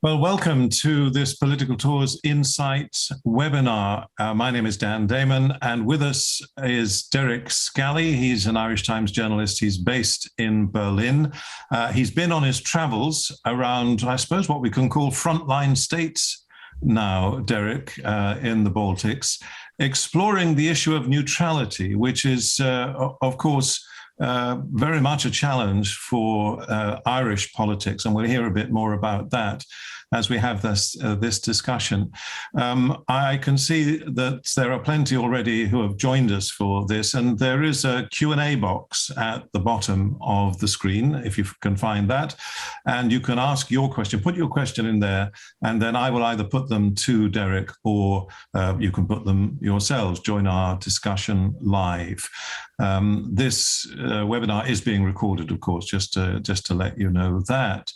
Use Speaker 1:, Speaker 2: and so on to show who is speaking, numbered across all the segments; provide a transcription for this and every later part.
Speaker 1: Well, welcome to this Political Tours Insights webinar. My name is Dan Damon, and with us is Derek Scally. He's an Irish Times journalist. He's based in Berlin. He's been on his travels around, I suppose, what we can call frontline states now, Derek, in the Baltics, exploring the issue of neutrality, which is, of course, very much a challenge for Irish politics, and we'll hear a bit more about that as we have this discussion. I can see that there are plenty already who have joined us for this, and there is a Q&A box at the bottom of the screen, if you can find that, and you can ask your question, put your question in there, and then I will either put them to Derek or you can put them yourselves, join our discussion live. This webinar is being recorded, of course, just to let you know that.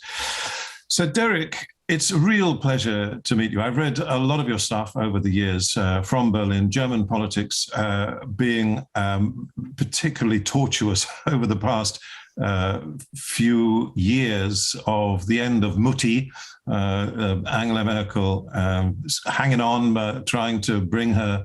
Speaker 1: So, Derek, it's a real pleasure to meet you. I've read a lot of your stuff over the years from Berlin, German politics being particularly tortuous over the past few years of the end of Mutti, Angela Merkel hanging on, trying to bring her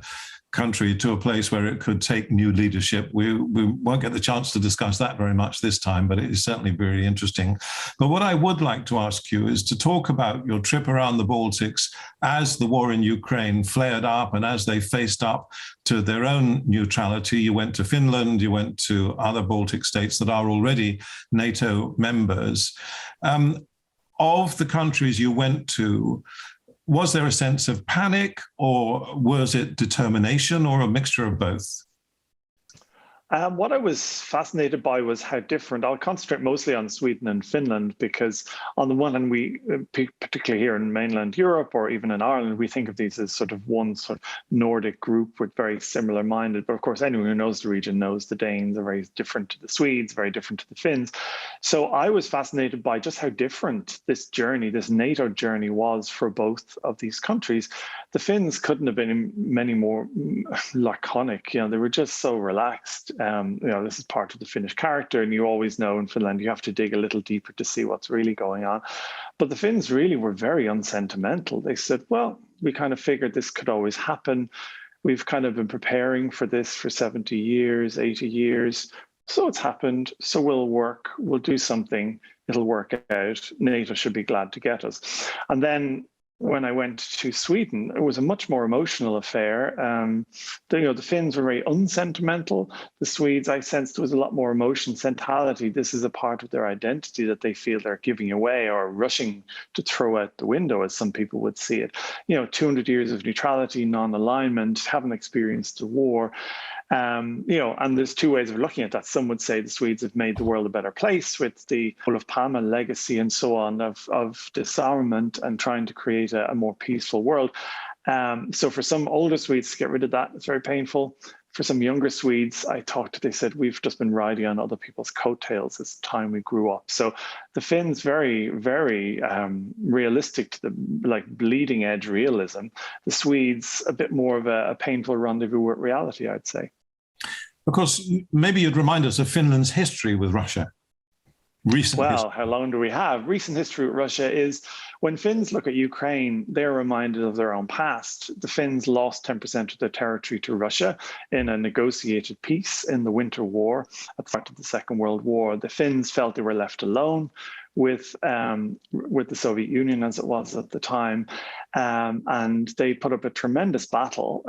Speaker 1: country to a place where it could take new leadership. We won't get the chance to discuss that very much this time, but it is certainly very interesting. But what I would like to ask you is to talk about your trip around the Baltics as the war in Ukraine flared up and as they faced up to their own neutrality. You went to Finland, you went to other Baltic states that are already NATO members. Of the countries you went to, was there a sense of panic, or was it determination, or a mixture of both?
Speaker 2: What I was fascinated by was how different. I'll concentrate mostly on Sweden and Finland because on the one hand, we, particularly here in mainland Europe or even in Ireland, we think of these as sort of one sort of Nordic group with very similar minded. But of course, anyone who knows the region knows the Danes are very different to the Swedes, very different to the Finns. So I was fascinated by just how different this journey, this NATO journey was for both of these countries. The Finns couldn't have been many more laconic. You know, they were just so relaxed. This is part of the Finnish character, and you always know in Finland you have to dig a little deeper to see what's really going on. But the Finns really were very unsentimental. They said, well, we kind of figured this could always happen. We've kind of been preparing for this for 70 years, 80 years. So it's happened. So we'll do something. It'll work out. NATO should be glad to get us. And then when I went to Sweden, it was a much more emotional affair. The Finns were very unsentimental. The Swedes, I sensed there was a lot more emotion, sentimentality. This is a part of their identity that they feel they're giving away or rushing to throw out the window, as some people would see it. 200 years of neutrality, non-alignment, haven't experienced a war. And there's two ways of looking at that. Some would say the Swedes have made the world a better place with the Olof Palme legacy and so on of disarmament and trying to create a more peaceful world. So for some older Swedes to get rid of that, it's very painful. For some younger Swedes they said, we've just been riding on other people's coattails. It's time we grew up. So the Finns, very, very realistic to the bleeding edge realism. The Swedes, a bit more of a painful rendezvous with reality, I'd say.
Speaker 1: Of course, maybe you'd remind us of Finland's history with Russia.
Speaker 2: How long do we have? Recent history with Russia is when Finns look at Ukraine, they're reminded of their own past. The Finns lost 10% of their territory to Russia in a negotiated peace in the Winter War at the start of the Second World War. The Finns felt they were left alone with the Soviet Union as it was at the time, and they put up a tremendous battle.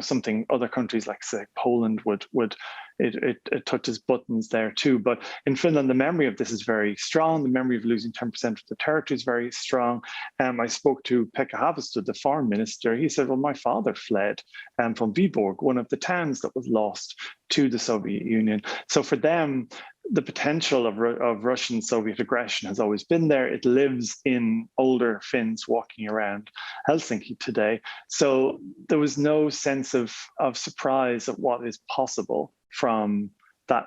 Speaker 2: Something other countries like, say, Poland would it touches buttons there too. But in Finland, the memory of this is very strong. The memory of losing 10% of the territory is very strong. I spoke to Pekka Haavisto, the foreign minister. He said, well, my father fled from Viborg, one of the towns that was lost to the Soviet Union. So for them, the potential of Russian Soviet aggression has always been there. It lives in older Finns walking around Helsinki today. So there was no sense of surprise at what is possible from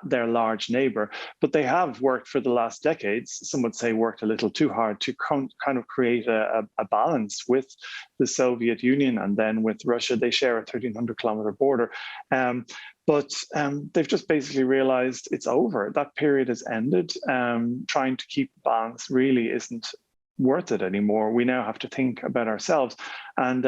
Speaker 2: their large neighbor. But they have worked for the last decades, some would say worked a little too hard to kind of create a balance with the Soviet Union and then with Russia. They share a 1,300-kilometer border. But they've just basically realized it's over. That period has ended. Trying to keep balance really isn't worth it anymore. We now have to think about ourselves, and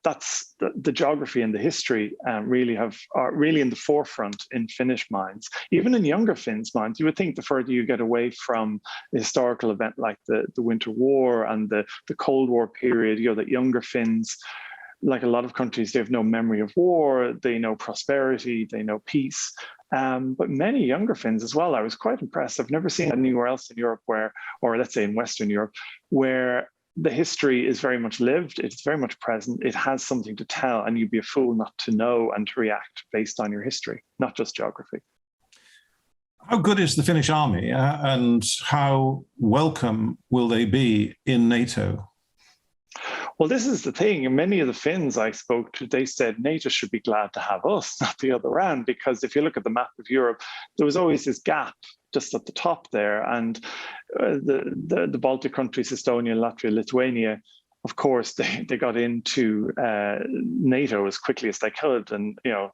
Speaker 2: that's the geography and the history really are really in the forefront in Finnish minds, even in younger Finns' minds. You would think the further you get away from a historical event like the Winter War and the Cold War period, that younger Finns, like a lot of countries, they have no memory of war, they know prosperity, they know peace. But many younger Finns as well, I was quite impressed. I've never seen anywhere else in Europe or let's say in Western Europe, where the history is very much lived, it's very much present, it has something to tell, and you'd be a fool not to know and to react based on your history, not just geography.
Speaker 1: How good is the Finnish army, and how welcome will they be in NATO?
Speaker 2: Well, this is the thing. And many of the Finns I spoke to, they said NATO should be glad to have us, not the other way around, because if you look at the map of Europe, there was always this gap just at the top there. And the Baltic countries, Estonia, Latvia, Lithuania, of course, they got into NATO as quickly as they could, and the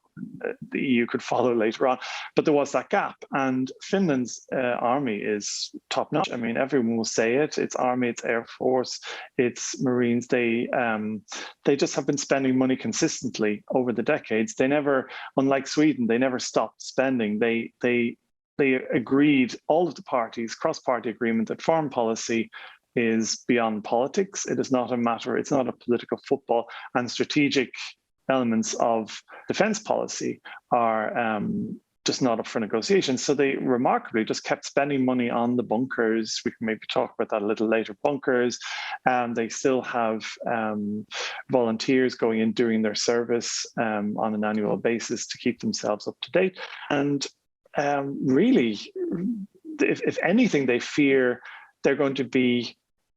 Speaker 2: EU could follow later on. But there was that gap, and Finland's army is top notch. I mean, everyone will say it. It's army, it's air force, it's marines. They just have been spending money consistently over the decades. They never, unlike Sweden, they never stopped spending. They agreed, all of the parties, cross-party agreement, that foreign policy is beyond politics. It is not a matter, it's not a political football, and strategic elements of defense policy are just not up for negotiation. So they remarkably just kept spending money on the bunkers. We can maybe talk about that a little later, bunkers. They still have volunteers going in doing their service on an annual basis to keep themselves up to date. And really, if anything, they fear they're going to be,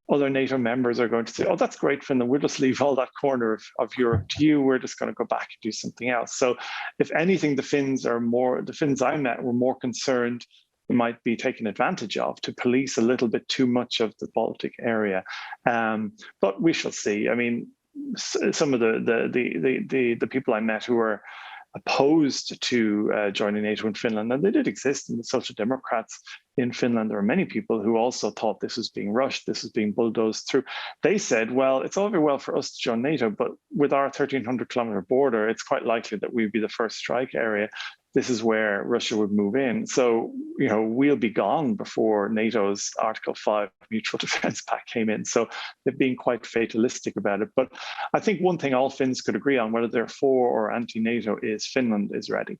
Speaker 2: other NATO members are going to say, oh, that's great, Finland, we'll just leave all that corner of Europe to you, we're just going to go back and do something else. So if anything, the Finns I met were more concerned they might be taken advantage of to police a little bit too much of the Baltic area. But we shall see. I mean, some of the people I met who were opposed to joining NATO in Finland, and they did exist in the Social Democrats in Finland. There were many people who also thought this was being rushed, this was being bulldozed through. They said, well, it's all very well for us to join NATO, but with our 1,300-kilometer border, it's quite likely that we'd be the first strike area. This is where Russia would move in. So, we'll be gone before NATO's Article 5 Mutual Defence Pact came in. So they've been quite fatalistic about it. But I think one thing all Finns could agree on, whether they're for or anti-NATO, is Finland is ready.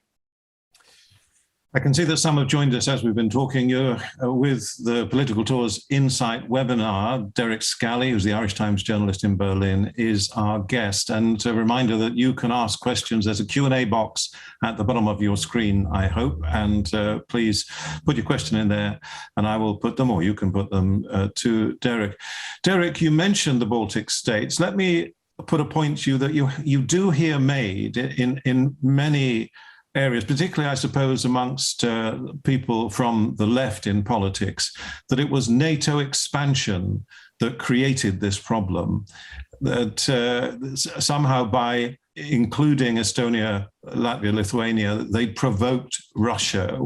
Speaker 1: I can see that some have joined us as we've been talking. You're with the Political Tours Insight webinar. Derek Scally, who's the Irish Times journalist in Berlin, is our guest. And a reminder that you can ask questions. There's a Q&A box at the bottom of your screen, I hope. And please put your question in there and I will put them, or you can put them to Derek. Derek, you mentioned the Baltic states. Let me put a point to you that you do hear made in many areas, particularly, I suppose, amongst people from the left in politics, that it was NATO expansion that created this problem, that somehow by including Estonia, Latvia, Lithuania, they provoked Russia.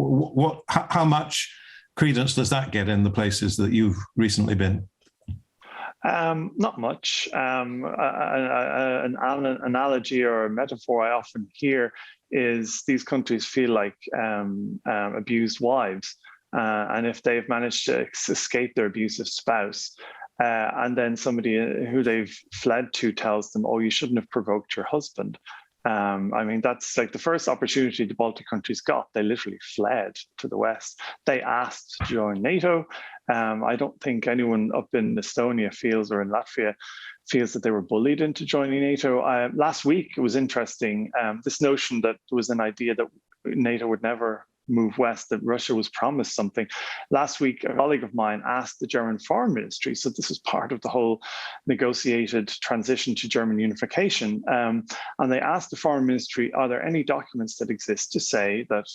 Speaker 1: How much credence does that get in the places that you've recently been?
Speaker 2: Not much. An analogy or a metaphor I often hear is these countries feel like abused wives. And if they've managed to escape their abusive spouse, and then somebody who they've fled to tells them, oh, you shouldn't have provoked your husband. I mean, that's like the first opportunity the Baltic countries got. They literally fled to the West. They asked to join NATO. I don't think anyone up in Estonia feels, or in Latvia, feels that they were bullied into joining NATO. Last week, it was interesting, this notion that there was an idea that NATO would never move west, that Russia was promised something. Last week, a colleague of mine asked the German Foreign Ministry, so this was part of the whole negotiated transition to German unification, and they asked the Foreign Ministry, are there any documents that exist to say that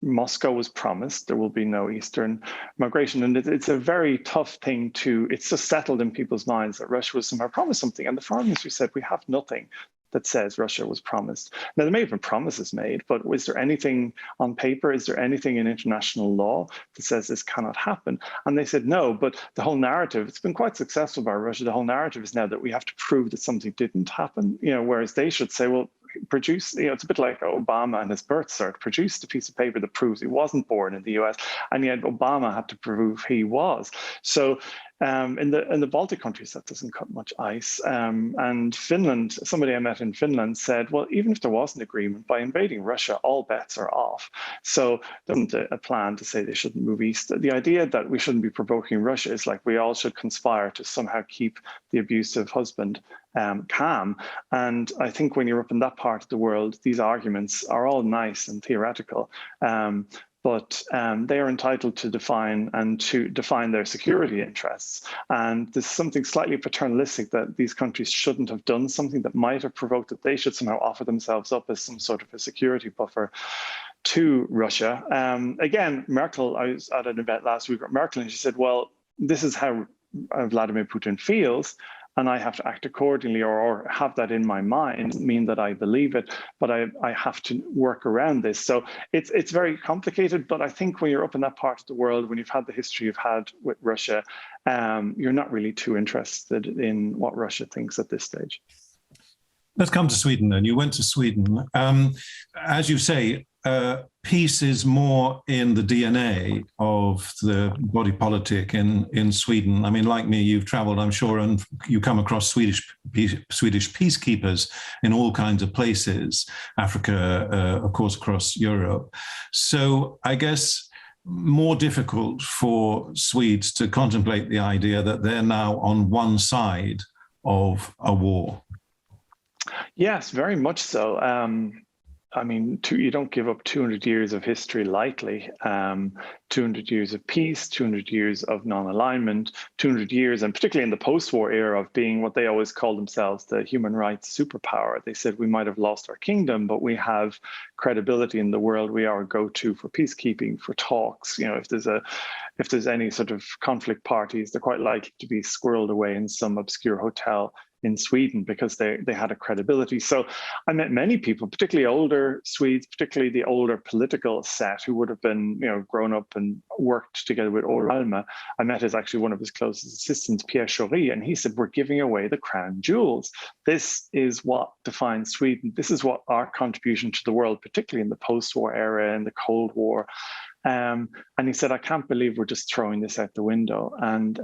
Speaker 2: Moscow was promised there will be no Eastern migration? And it's a very tough thing it's just settled in people's minds that Russia was somehow promised something. And the Foreign Ministry said, we have nothing that says Russia was promised. Now, there may have been promises made, but was there anything on paper? Is there anything in international law that says this cannot happen? And they said no, but the whole narrative, it's been quite successful by Russia. The whole narrative is now that we have to prove that something didn't happen, whereas they should say, well, produce, it's a bit like Obama and his birth cert, produced a piece of paper that proves he wasn't born in the US, and yet Obama had to prove he was. So in the Baltic countries, that doesn't cut much ice. And Finland, somebody I met in Finland said, well, even if there was an agreement, by invading Russia, all bets are off. So there isn't a plan to say they shouldn't move east. The idea that we shouldn't be provoking Russia is like we all should conspire to somehow keep the abusive husband calm. And I think when you're up in that part of the world, these arguments are all nice and theoretical. But they are entitled to define their security interests. And there's something slightly paternalistic that these countries shouldn't have done something that might have provoked that they should somehow offer themselves up as some sort of a security buffer to Russia. Again, Merkel, I was at an event last week with Merkel, and she said, well, this is how Vladimir Putin feels, and I have to act accordingly or have that in my mind. Doesn't mean that I believe it, but I have to work around this. So it's very complicated, but I think when you're up in that part of the world, when you've had the history you've had with Russia, you're not really too interested in what Russia thinks at this stage.
Speaker 1: Let's come to Sweden then. You went to Sweden. As you say, peace is more in the DNA of the body politic in Sweden. I mean, like me, you've traveled, I'm sure, and you come across Swedish peacekeepers in all kinds of places, Africa, of course, across Europe. So I guess more difficult for Swedes to contemplate the idea that they're now on one side of a war.
Speaker 2: Yes, very much so. I mean, you don't give up 200 years of history lightly. 200 years of peace, 200 years of non-alignment, 200 years, and particularly in the post-war era, of being what they always called themselves, the human rights superpower. They said we might have lost our kingdom, but we have credibility in the world. We are a go-to for peacekeeping, for talks. If there's any sort of conflict parties, they're quite likely to be squirreled away in some obscure hotel in Sweden because they had a credibility. So I met many people, particularly older Swedes, particularly the older political set who would have been, grown up and worked together with Olof Palme. I met actually one of his closest assistants, Pierre Schori, and he said, we're giving away the crown jewels. This is what defines Sweden. This is what our contribution to the world, particularly in the post-war era and the Cold War. And he said, I can't believe we're just throwing this out the window. And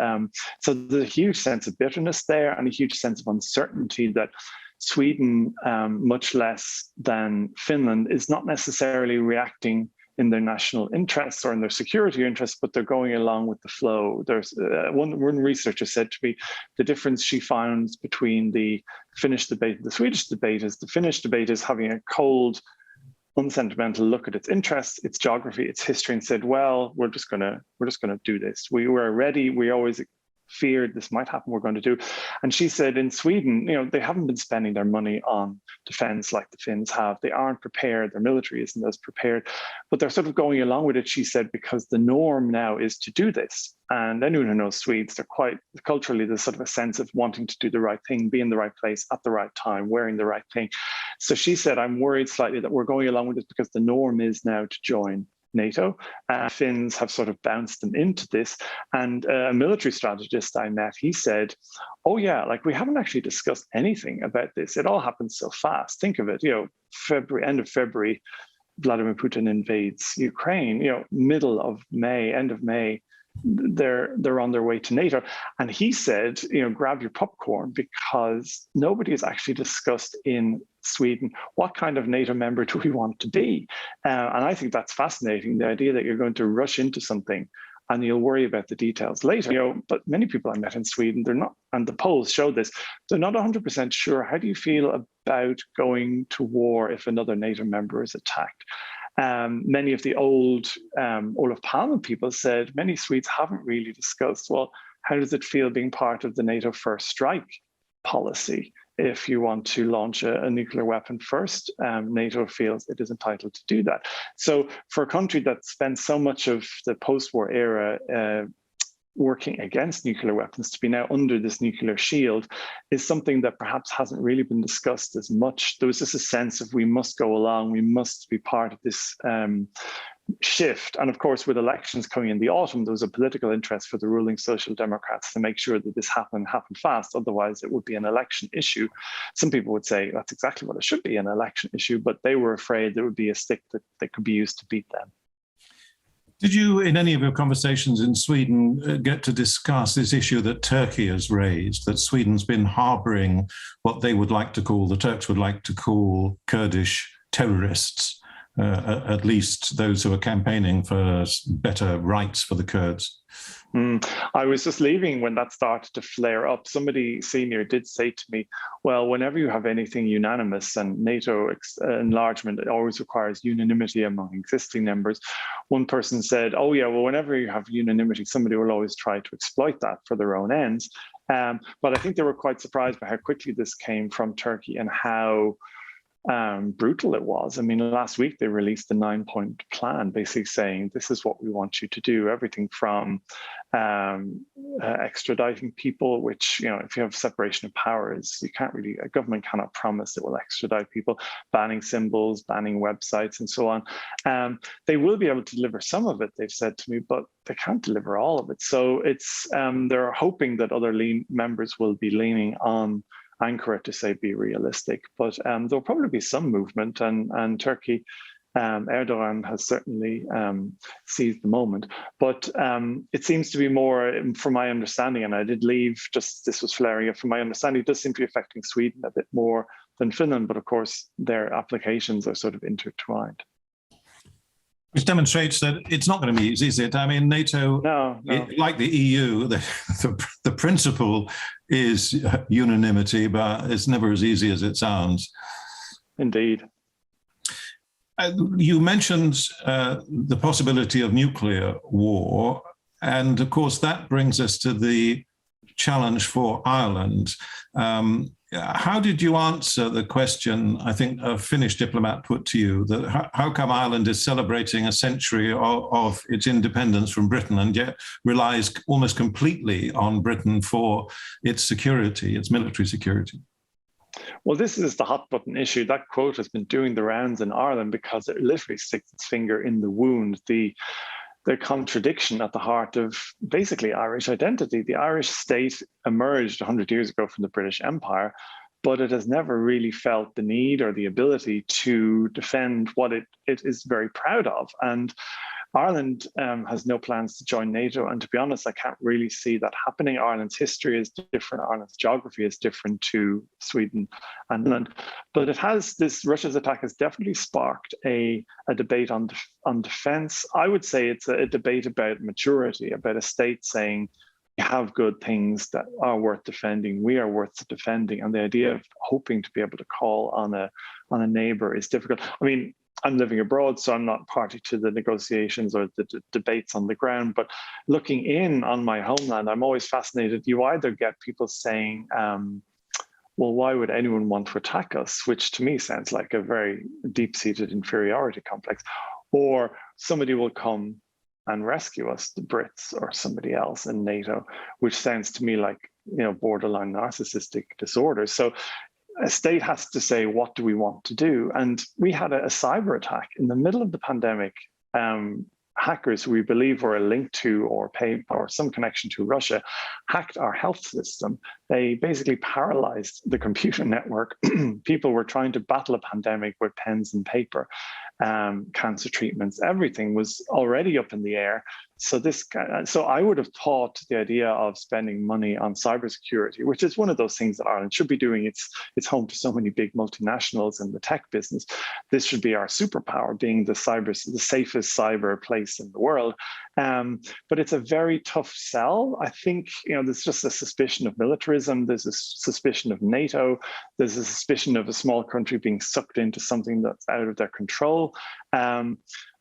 Speaker 2: so there's a huge sense of bitterness there and a huge sense of uncertainty that Sweden, much less than Finland, is not necessarily reacting in their national interests or in their security interests, but they're going along with the flow. There's one researcher said to me, the difference she finds between the Finnish debate and the Swedish debate is the Finnish debate is having a cold, unsentimental look at its interests, its geography, its history, and said, well, we're just gonna do this. We were ready. We always feared this might happen. We're going to do. And she said in Sweden, they haven't been spending their money on defense like the Finns have. They aren't prepared. Their military isn't as prepared, but they're sort of going along with it, she said, because the norm now is to do this. And anyone who knows Swedes, they're quite culturally, there's sort of a sense of wanting to do the right thing, be in the right place at the right time, wearing the right thing. So she said, I'm worried slightly that we're going along with it because the norm is now to join NATO. Finns have sort of bounced them into this. And a military strategist I met, he said, oh yeah, like we haven't actually discussed anything about this. It all happens so fast. Think of it, end of February, Vladimir Putin invades Ukraine, middle of May, end of May, they're on their way to NATO. And he said, grab your popcorn, because nobody has actually discussed in Sweden what kind of NATO member do we want to be. And I think that's fascinating, the idea that you're going to rush into something and you'll worry about the details later. But many people I met in Sweden, they're not, and the polls show this, they're not 100% sure. How do you feel about going to war if another NATO member is attacked? Many of the old Olof Palme people said many Swedes haven't really discussed, well, how does it feel being part of the NATO first strike policy? If you want to launch a nuclear weapon first, NATO feels it is entitled to do that. So for a country that spent so much of the post-war era working against nuclear weapons, to be now under this nuclear shield, is something that perhaps hasn't really been discussed as much. There was just a sense of we must go along, we must be part of this shift. And of course, with elections coming in the autumn, there was a political interest for the ruling Social Democrats to make sure that this happened fast. Otherwise, it would be an election issue. Some people would say that's exactly what it should be, an election issue, but they were afraid there would be a stick that could be used to beat them.
Speaker 1: Did you, in any of your conversations in Sweden, get to discuss this issue that Turkey has raised, that Sweden's been harboring what they would like to call, the Turks would like to call, Kurdish terrorists, at least those who are campaigning for better rights for the Kurds?
Speaker 2: I was just leaving when that started to flare up. Somebody senior did say to me, well, whenever you have anything unanimous, and NATO enlargement, it always requires unanimity among existing members. One person said, oh yeah, well, whenever you have unanimity, somebody will always try to exploit that for their own ends. But I think they were quite surprised by how quickly this came from Turkey and how brutal it was. I mean, last week they released a 9-point plan, basically saying this is what we want you to do. Everything from extraditing people, which, you know, if you have separation of powers, you can't really, a government cannot promise it will extradite people, banning symbols, banning websites, and so on. They will be able to deliver some of it, they've said to me, but they can't deliver all of it. So it's they're hoping that other members will be leaning on Ankara to say be realistic, but there'll probably be some movement, and Turkey, Erdogan has certainly seized the moment. But it seems to be more, from my understanding, and I did leave just this was flaring up, from my understanding, it does seem to be affecting Sweden a bit more than Finland, but of course their applications are sort of intertwined.
Speaker 1: Which demonstrates that it's not going to be easy, is it? I mean, NATO,
Speaker 2: no.
Speaker 1: Like the EU, the principle is unanimity, but it's never as easy as it sounds.
Speaker 2: Indeed.
Speaker 1: You mentioned the possibility of nuclear war, and of course that brings us to the challenge for Ireland. How did you answer the question, I think a Finnish diplomat put to you, that how come Ireland is celebrating a century of its independence from Britain and yet relies almost completely on Britain for its security, its military security?
Speaker 2: Well, this is the hot button issue. That quote has been doing the rounds in Ireland because it literally sticks its finger in the wound. The contradiction at the heart of basically Irish identity. The Irish state emerged 100 years ago from the British Empire, but it has never really felt the need or the ability to defend what it is very proud of. And Ireland has no plans to join NATO. And to be honest, I can't really see that happening. Ireland's history is different. Ireland's geography is different to Sweden and Finland. But it has this, Russia's attack has definitely sparked a debate on defense. I would say it's a debate about maturity, about a state saying, we have good things that are worth defending. We are worth defending. And the idea of hoping to be able to call on a neighbor is difficult. I mean, I'm living abroad, so I'm not party to the negotiations or the debates on the ground. But looking in on my homeland, I'm always fascinated. You either get people saying, well, why would anyone want to attack us? Which to me sounds like a very deep-seated inferiority complex. Or somebody will come and rescue us, the Brits or somebody else in NATO, which sounds to me like, you know, borderline narcissistic disorder. So a state has to say, what do we want to do? And we had a cyber attack in the middle of the pandemic. Hackers who we believe were a link to or some connection to Russia hacked our health system. They basically paralyzed the computer network. People were trying to battle a pandemic with pens and paper, cancer treatments. Everything was already up in the air. So I would have thought the idea of spending money on cybersecurity, which is one of those things that Ireland should be doing. It's home to so many big multinationals in the tech business. This should be our superpower, being the safest cyber place in the world. But it's a very tough sell. I think, you know, there's just a suspicion of militarism. There's a suspicion of NATO. There's a suspicion of a small country being sucked into something that's out of their control.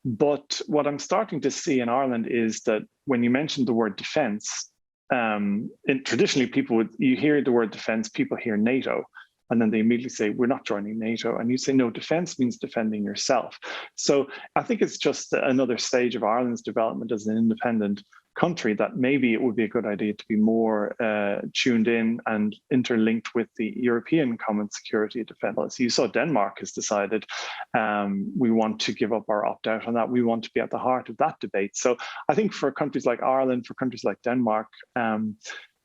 Speaker 2: But what I'm starting to see in Ireland is that when you mention the word defense, traditionally you hear the word defense, people hear NATO, and then they immediately say, we're not joining NATO. And you say, no, defense means defending yourself. So I think it's just another stage of Ireland's development as an independent country, that maybe it would be a good idea to be more tuned in and interlinked with the European common security and defence policy. You saw Denmark has decided we want to give up our opt-out on that. We want to be at the heart of that debate. So I think for countries like Ireland, for countries like Denmark,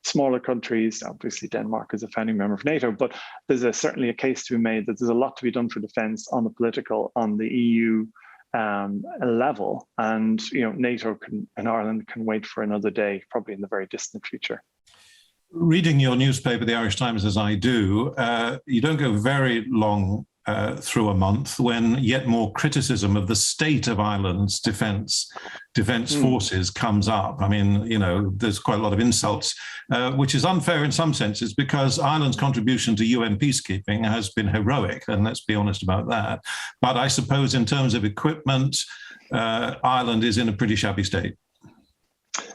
Speaker 2: smaller countries, obviously Denmark is a founding member of NATO, but there's certainly a case to be made that there's a lot to be done for defence on the EU level, and NATO and Ireland can wait for another day, probably in the very distant future.
Speaker 1: Reading your newspaper, the Irish Times, as I do, you don't go very long through a month when yet more criticism of the state of Ireland's defence forces comes up. I mean, there's quite a lot of insults, which is unfair in some senses, because Ireland's contribution to UN peacekeeping has been heroic, and let's be honest about that. But I suppose in terms of equipment, Ireland is in a pretty shabby state.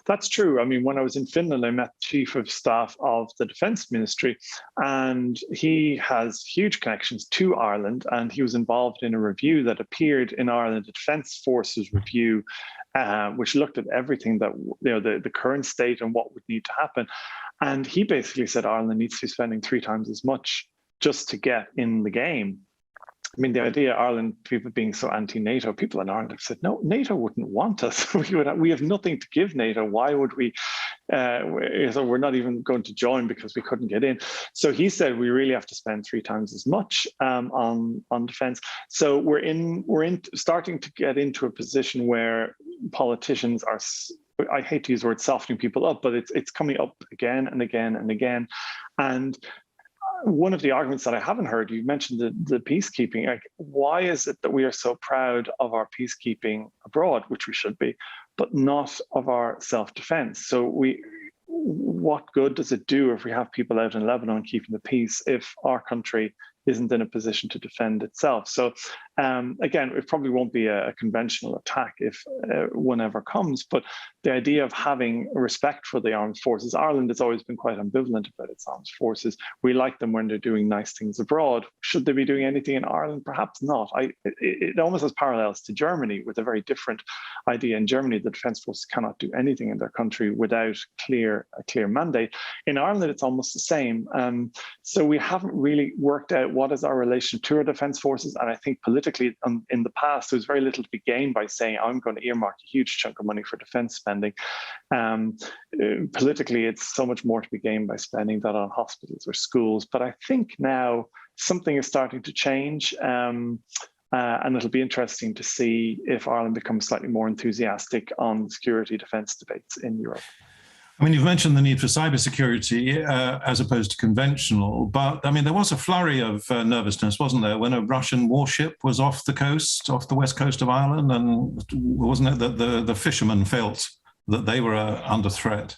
Speaker 2: That's true. I mean, when I was in Finland, I met the Chief of Staff of the Defence Ministry, and he has huge connections to Ireland, and he was involved in a review that appeared in Ireland, the Defence Forces Review, which looked at everything that, the current state and what would need to happen. And he basically said Ireland needs to be spending 3 times as much just to get in the game. I mean, the idea of Ireland, people being so anti-NATO, people in Ireland have said, no, NATO wouldn't want us. We have nothing to give NATO. Why would we? So we're not even going to join because we couldn't get in. So he said we really have to spend 3 times as much on defence. So we're starting to get into a position where politicians are, I hate to use the word softening people up, but it's coming up again and again and again. And one of the arguments that I haven't heard, you mentioned the peacekeeping. Like, why is it that we are so proud of our peacekeeping abroad, which we should be, but not of our self-defense? So what good does it do if we have people out in Lebanon keeping the peace if our country isn't in a position to defend itself? So again, it probably won't be a conventional attack if one ever comes, but the idea of having respect for the armed forces, Ireland has always been quite ambivalent about its armed forces. We like them when they're doing nice things abroad. Should they be doing anything in Ireland? Perhaps not. It almost has parallels to Germany, with a very different idea. In Germany, the defence forces cannot do anything in their country without a clear mandate. In Ireland, it's almost the same. So we haven't really worked out what is our relation to our defence forces, and I think politically in the past there was very little to be gained by saying I'm going to earmark a huge chunk of money for defence spending. Politically, it's so much more to be gained by spending that on hospitals or schools. But I think now something is starting to change, and it'll be interesting to see if Ireland becomes slightly more enthusiastic on security defence debates in Europe.
Speaker 1: I mean, you've mentioned the need for cybersecurity as opposed to conventional, but I mean, there was a flurry of nervousness, wasn't there, when a Russian warship was off the west coast of Ireland, and wasn't it that the fishermen felt that they were under threat?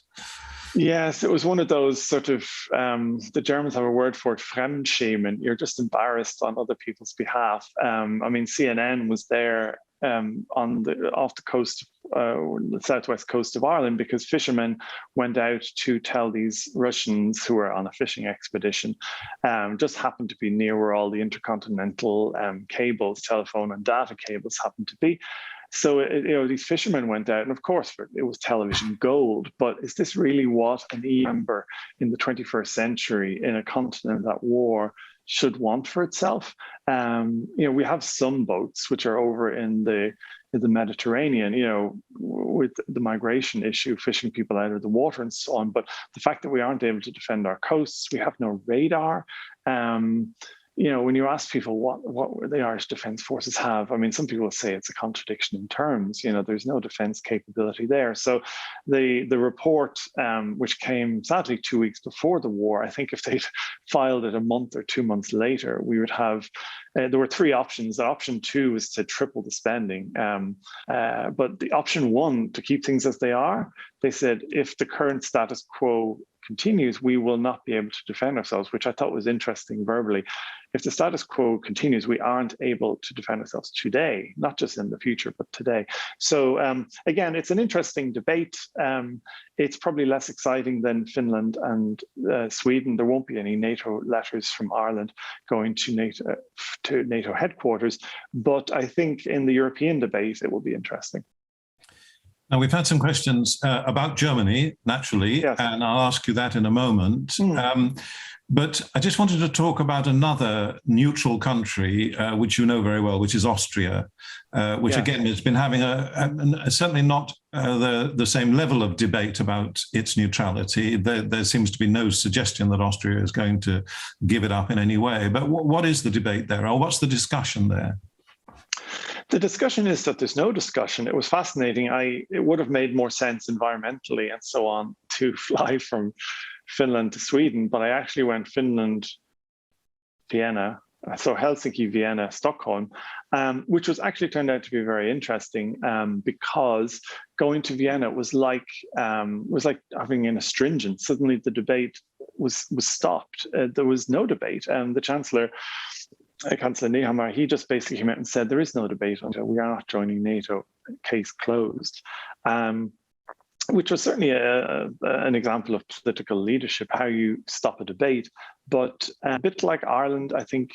Speaker 2: Yes, it was one of those sort of, the Germans have a word for it, Fremdschämen. You're just embarrassed on other people's behalf. I mean, CNN was there off the coast, the southwest coast of Ireland, because fishermen went out to tell these Russians who were on a fishing expedition, just happened to be near where all the intercontinental cables, telephone and data cables happened to be. So these fishermen went out, and of course it was television gold. But is this really what an EU member in the 21st century in a continent at war should want for itself? We have some boats which are over in the Mediterranean, with the migration issue, fishing people out of the water and so on. But the fact that we aren't able to defend our coasts, we have no radar. When you ask people what the Irish Defence Forces have, I mean, some people say it's a contradiction in terms. There's no defence capability there. So the report, which came sadly 2 weeks before the war, I think if they'd filed it a month or 2 months later, we would have. There were 3 options. Option 2 was to triple the spending, but the option 1, to keep things as they are, they said if the current status quo continues, we will not be able to defend ourselves, which I thought was interesting verbally. If the status quo continues, we aren't able to defend ourselves today, not just in the future, but today. So again, it's an interesting debate. It's probably less exciting than Finland and Sweden. There won't be any NATO letters from Ireland going to NATO headquarters, but I think in the European debate, it will be interesting.
Speaker 1: Now, we've had some questions about Germany, naturally,
Speaker 2: Yes.
Speaker 1: and I'll ask you that in a moment. But I just wanted to talk about another neutral country, which you know very well, which is Austria, which again has been having certainly not the same level of debate about its neutrality. There seems to be no suggestion that Austria is going to give it up in any way. But what is the debate there, or what's the discussion there?
Speaker 2: The discussion is that there's no discussion. It was fascinating. It would have made more sense environmentally and so on to fly from Finland to Sweden, but I actually went Finland, Vienna, so Helsinki, Vienna, Stockholm, which was actually turned out to be very interesting because going to Vienna was like having an astringent. Suddenly the debate was stopped. There was no debate. The Chancellor Nehammer, he just basically came out and said there is no debate until we are not joining NATO, case closed. Which was certainly an example of political leadership, how you stop a debate. But a bit like Ireland, I think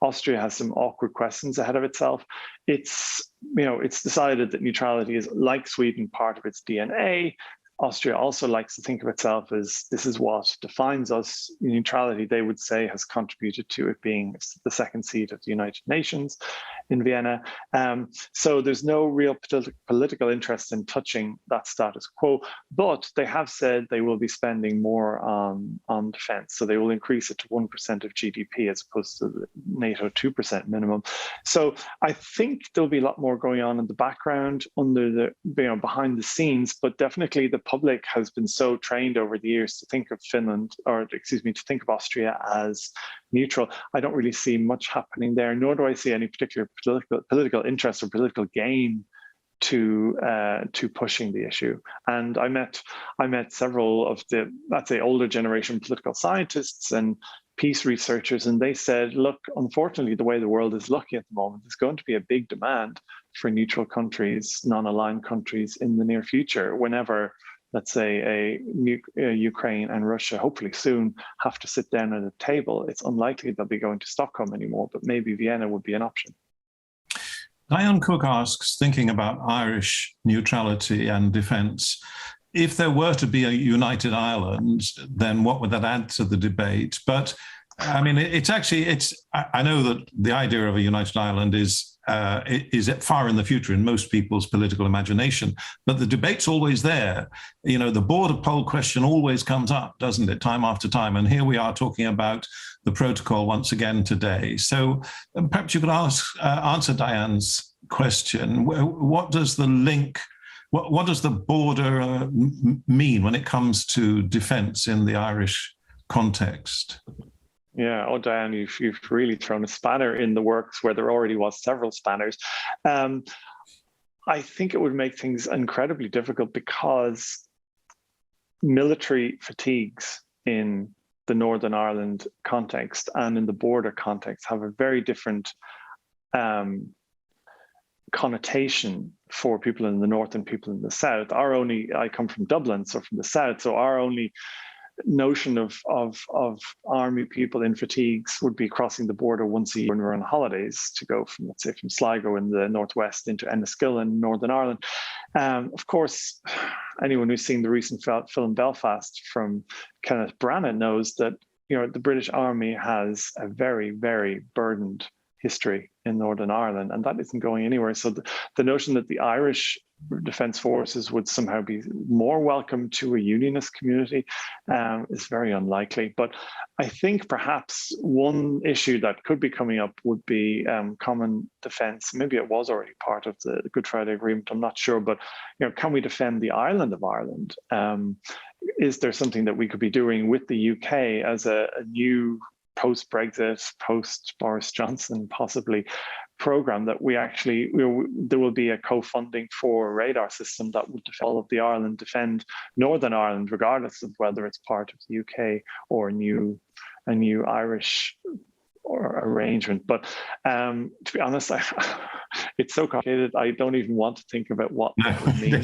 Speaker 2: Austria has some awkward questions ahead of itself. It's decided that neutrality is, like Sweden, part of its DNA. Austria also likes to think of itself as this is what defines us. Neutrality, they would say, has contributed to it being the second seat of the United Nations in Vienna. So there's no real political interest in touching that status quo, but they have said they will be spending more on defense. So they will increase it to 1% of GDP as opposed to the NATO 2% minimum. So I think there'll be a lot more going on in the background behind the scenes, but definitely the public has been so trained over the years to think of to think of Austria as neutral. I don't really see much happening there, nor do I see any particular political interest or political gain to pushing the issue. And I met several of the, let's say, older generation political scientists and peace researchers, and they said, look, unfortunately, the way the world is looking at the moment, there's going to be a big demand for neutral countries, non-aligned countries in the near future, whenever, let's say, Ukraine and Russia, hopefully soon, have to sit down at a table. It's unlikely they'll be going to Stockholm anymore, but maybe Vienna would be an option.
Speaker 1: Diane Cook asks, thinking about Irish neutrality and defence, if there were to be a united Ireland, then what would that add to the debate? But I mean, I know that the idea of a united Ireland is far in the future in most people's political imagination, but the debate's always there. You know, the border poll question always comes up, doesn't it, time after time? And here we are talking about the protocol once again today. So perhaps you could answer Diane's question. What does the link, what does the border mean when it comes to defence in the Irish context?
Speaker 2: Yeah, Diane, you've really thrown a spanner in the works where there already was several spanners. I think it would make things incredibly difficult because military fatigues in the Northern Ireland context and in the border context have a very different connotation for people in the north and people in the south. I come from Dublin, so from the south, so our only notion of army people in fatigues would be crossing the border once a year when we're on holidays to go from, let's say, from Sligo in the northwest into Enniskillen in Northern Ireland. Of course, anyone who's seen the recent film Belfast from Kenneth Branagh knows that, you know, the British Army has a very, very burdened history in Northern Ireland, and that isn't going anywhere. So the notion that the Irish Defence Forces would somehow be more welcome to a unionist community is very unlikely. But I think perhaps one issue that could be coming up would be common defence. Maybe it was already part of the Good Friday Agreement, I'm not sure, but, you know, can we defend the island of Ireland? Is there something that we could be doing with the UK as a new post-Brexit, post-Boris Johnson possibly program that there will be a co-funding for a radar system that would defend Northern Ireland, regardless of whether it's part of the UK or a new Irish arrangement. But to be honest, it's so complicated. I don't even want to think about what that would mean.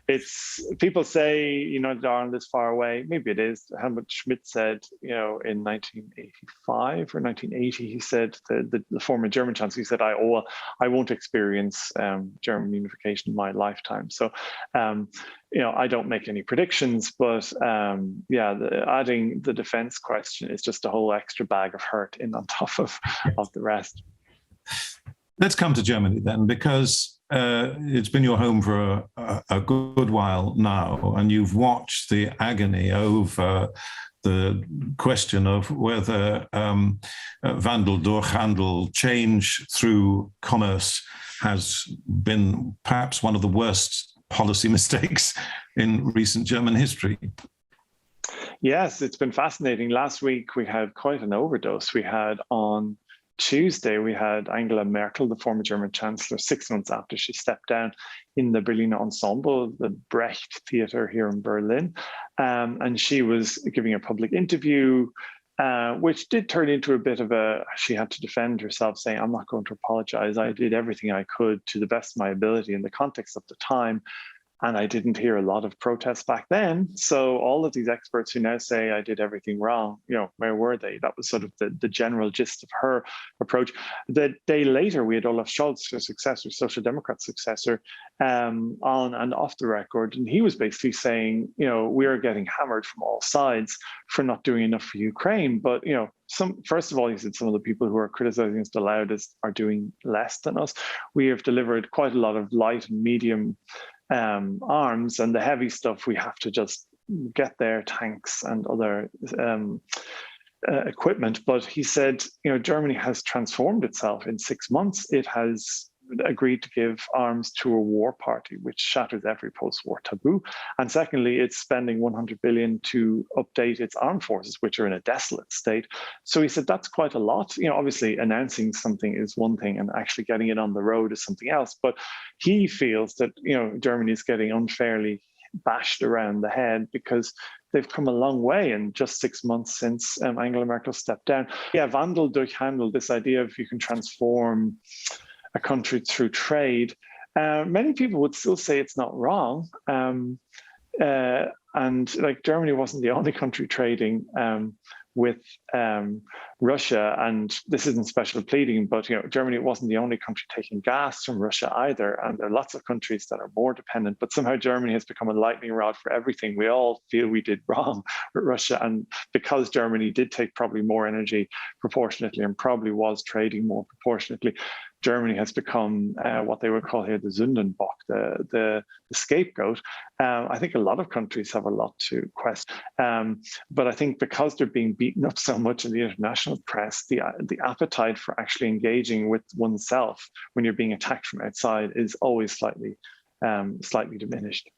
Speaker 2: It's people say, United Ireland is far away. Maybe it is. Helmut Schmidt said, in 1985 or 1980, he said, the former German chancellor, he said, I won't experience German unification in my lifetime. So, I don't make any predictions, but adding the defense question is just a whole extra bag of hurt in on top of the rest.
Speaker 1: Let's come to Germany then, because it's been your home for a good while now, and you've watched the agony over the question of whether Wandel durch Handel, change through commerce, has been perhaps one of the worst policy mistakes in recent German history.
Speaker 2: Yes, it's been fascinating. Last week we had quite an overdose. We had on Tuesday, we had Angela Merkel, the former German chancellor, 6 months after she stepped down, in the Berliner Ensemble, the Brecht Theater here in Berlin. And she was giving a public interview, which did turn into a bit of she had to defend herself, saying, I'm not going to apologize. I did everything I could to the best of my ability in the context of the time. And I didn't hear a lot of protests back then. So all of these experts who now say I did everything wrong, where were they? That was sort of the general gist of her approach. The day later, we had Olaf Scholz, her successor, Social Democrat successor, on and off the record. And he was basically saying, we are getting hammered from all sides for not doing enough for Ukraine. But, first of all, he said some of the people who are criticizing us the loudest are doing less than us. We have delivered quite a lot of light and medium arms, and the heavy stuff we have to just get there, tanks and other equipment. But he said, Germany has transformed itself in 6 months. It has agreed to give arms to a war party, which shatters every post-war taboo. And secondly, it's spending 100 billion to update its armed forces, which are in a desolate state. So he said that's quite a lot. Obviously announcing something is one thing and actually getting it on the road is something else. But he feels that, Germany is getting unfairly bashed around the head because they've come a long way in just 6 months since Angela Merkel stepped down. Yeah, Wandel durch Handel, this idea of you can transform a country through trade. Many people would still say it's not wrong. And Germany wasn't the only country trading with Russia. And this isn't special pleading, but Germany wasn't the only country taking gas from Russia either. And there are lots of countries that are more dependent, but somehow Germany has become a lightning rod for everything. We all feel we did wrong with Russia. And because Germany did take probably more energy proportionately and probably was trading more proportionately, Germany has become what they would call here the Sündenbock, the scapegoat. I think a lot of countries have a lot to question. But I think because they're being beaten up so much in the international press, the appetite for actually engaging with oneself when you're being attacked from outside is always slightly diminished.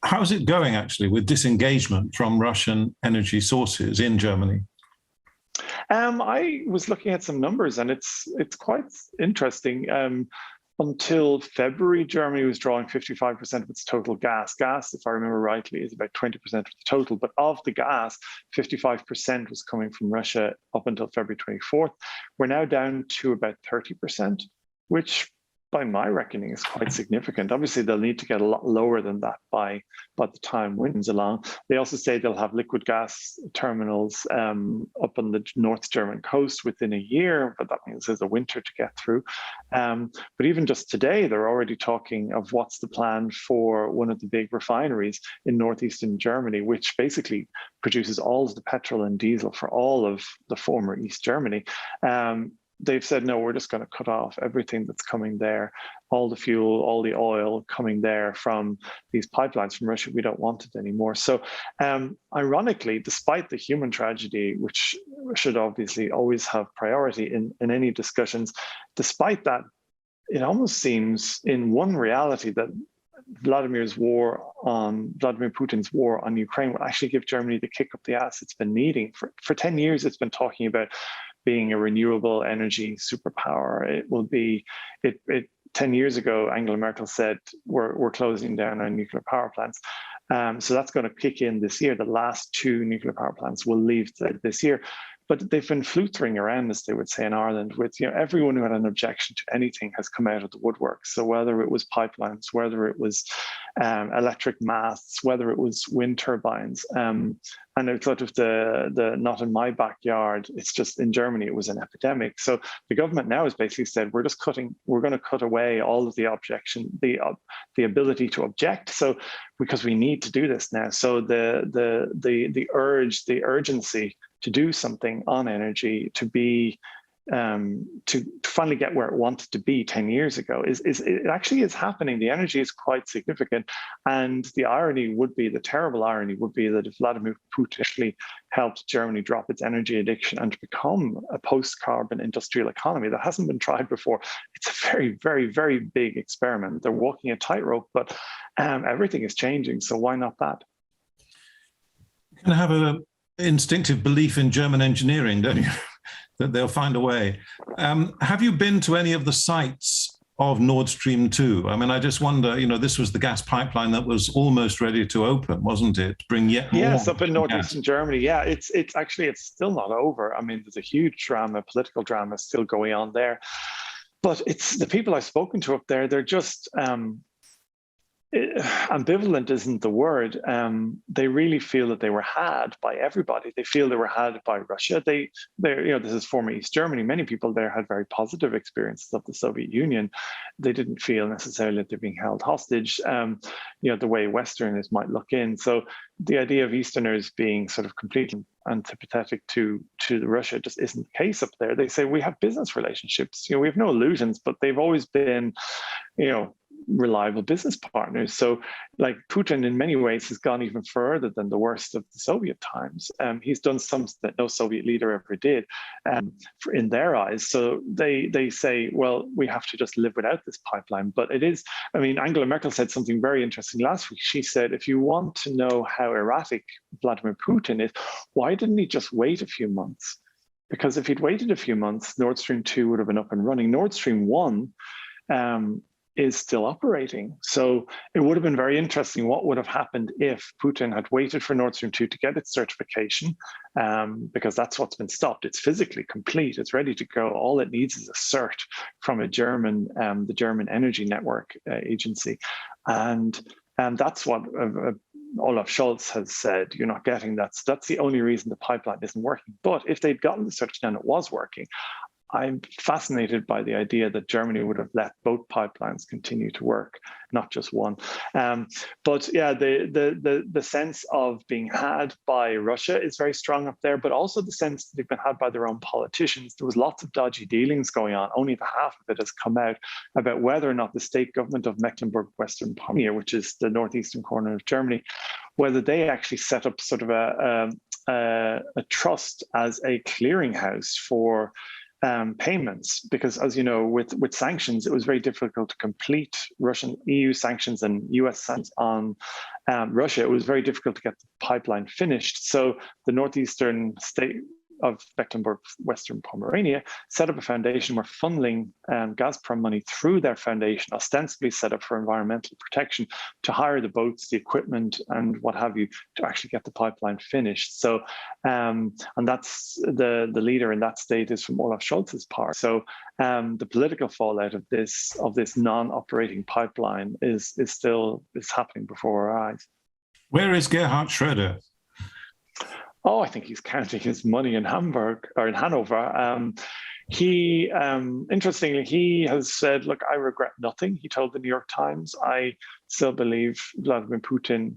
Speaker 1: How's it going actually with disengagement from Russian energy sources in Germany?
Speaker 2: I was looking at some numbers, and it's quite interesting. Until February, Germany was drawing 55% of its total gas. Gas, if I remember rightly, is about 20% of the total. But of the gas, 55% was coming from Russia up until February 24th. We're now down to about 30%, which by my reckoning is quite significant. Obviously, they'll need to get a lot lower than that by the time winds along. They also say they'll have liquid gas terminals up on the North German coast within a year, but that means there's a winter to get through. But even just today, they're already talking of what's the plan for one of the big refineries in northeastern Germany, which basically produces all of the petrol and diesel for all of the former East Germany. They've said, no, we're just going to cut off everything that's coming there, all the fuel, all the oil coming there from these pipelines from Russia. We don't want it anymore. So ironically, despite the human tragedy, which should obviously always have priority in any discussions, despite that, it almost seems in one reality that Vladimir Putin's war on Ukraine will actually give Germany the kick up the ass it's been needing. For 10 years, it's been talking about being a renewable energy superpower. It will be, 10 years ago, Angela Merkel said, we're closing down our nuclear power plants. So that's going to kick in this year. The last 2 nuclear power plants will leave this year. but they've been flutering around, as they would say in Ireland, with everyone who had an objection to anything has come out of the woodwork. So whether it was pipelines, whether it was electric masts, whether it was wind turbines, and it's sort of the not in my backyard. It's just in Germany it was an epidemic. So the government now has basically said we're going to cut away all of the objection, the ability to object. So because we need to do this now. So the urgency to do something on energy, to be to finally get where it wanted to be 10 years ago it actually is happening. The energy is quite significant. And the terrible irony would be that if Vladimir Putin actually helped Germany drop its energy addiction and become a post-carbon industrial economy that hasn't been tried before, it's a very, very, very big experiment. They're walking a tightrope, but everything is changing. So why not that?
Speaker 1: You can have an instinctive belief in German engineering, don't you? That they'll find a way. Have you been to any of the sites of Nord Stream 2? I mean, I just wonder, this was the gas pipeline that was almost ready to open, wasn't it? Bring yet more.
Speaker 2: Yes, up in northeastern Germany. Yeah, it's still not over. I mean, there's a huge political drama still going on there. But it's the people I've spoken to up there, they're just ambivalent isn't the word. They really feel that they were had by everybody. They feel they were had by Russia. This is former East Germany. Many people there had very positive experiences of the Soviet Union. They didn't feel necessarily that they're being held hostage, the way Westerners might look in. So the idea of Easterners being sort of completely antipathetic to Russia just isn't the case up there. They say we have business relationships. We have no illusions, but they've always been, reliable business partners. So like Putin in many ways has gone even further than the worst of the Soviet times. He's done something that no Soviet leader ever did in their eyes. So they say, well, we have to just live without this pipeline. But Angela Merkel said something very interesting last week. She said, if you want to know how erratic Vladimir Putin is, why didn't he just wait a few months? Because if he'd waited a few months, Nord Stream 2 would have been up and running. Nord Stream 1 is still operating. So it would have been very interesting what would have happened if Putin had waited for Nord Stream 2 to get its certification, because that's what's been stopped. It's physically complete. It's ready to go. All it needs is a cert from the German Energy Network Agency. And that's what Olaf Scholz has said. You're not getting that. So that's the only reason the pipeline isn't working. But if they'd gotten the certification and it was working, I'm fascinated by the idea that Germany would have let both pipelines continue to work, not just one. But yeah, the sense of being had by Russia is very strong up there, but also the sense that they've been had by their own politicians. There was lots of dodgy dealings going on. Only the half of it has come out about whether or not the state government of Mecklenburg-Western Pomerania, which is the northeastern corner of Germany, whether they actually set up sort of a trust as a clearinghouse for payments, because as you know, with sanctions, it was very difficult to complete Russian EU sanctions and US sanctions on Russia. It was very difficult to get the pipeline finished. So the northeastern state of Mecklenburg-Western Pomerania set up a foundation where funneling Gazprom money through their foundation, ostensibly set up for environmental protection, to hire the boats, the equipment, and what have you, to actually get the pipeline finished. So, and that's the leader in that state is from Olaf Scholz's part. So, the political fallout of this non-operating pipeline is happening before our eyes.
Speaker 1: Where is Gerhard Schröder?
Speaker 2: Oh, I think he's counting his money in Hamburg or in Hanover. He, interestingly, he has said, look, I regret nothing. He told the New York Times, I still believe Vladimir Putin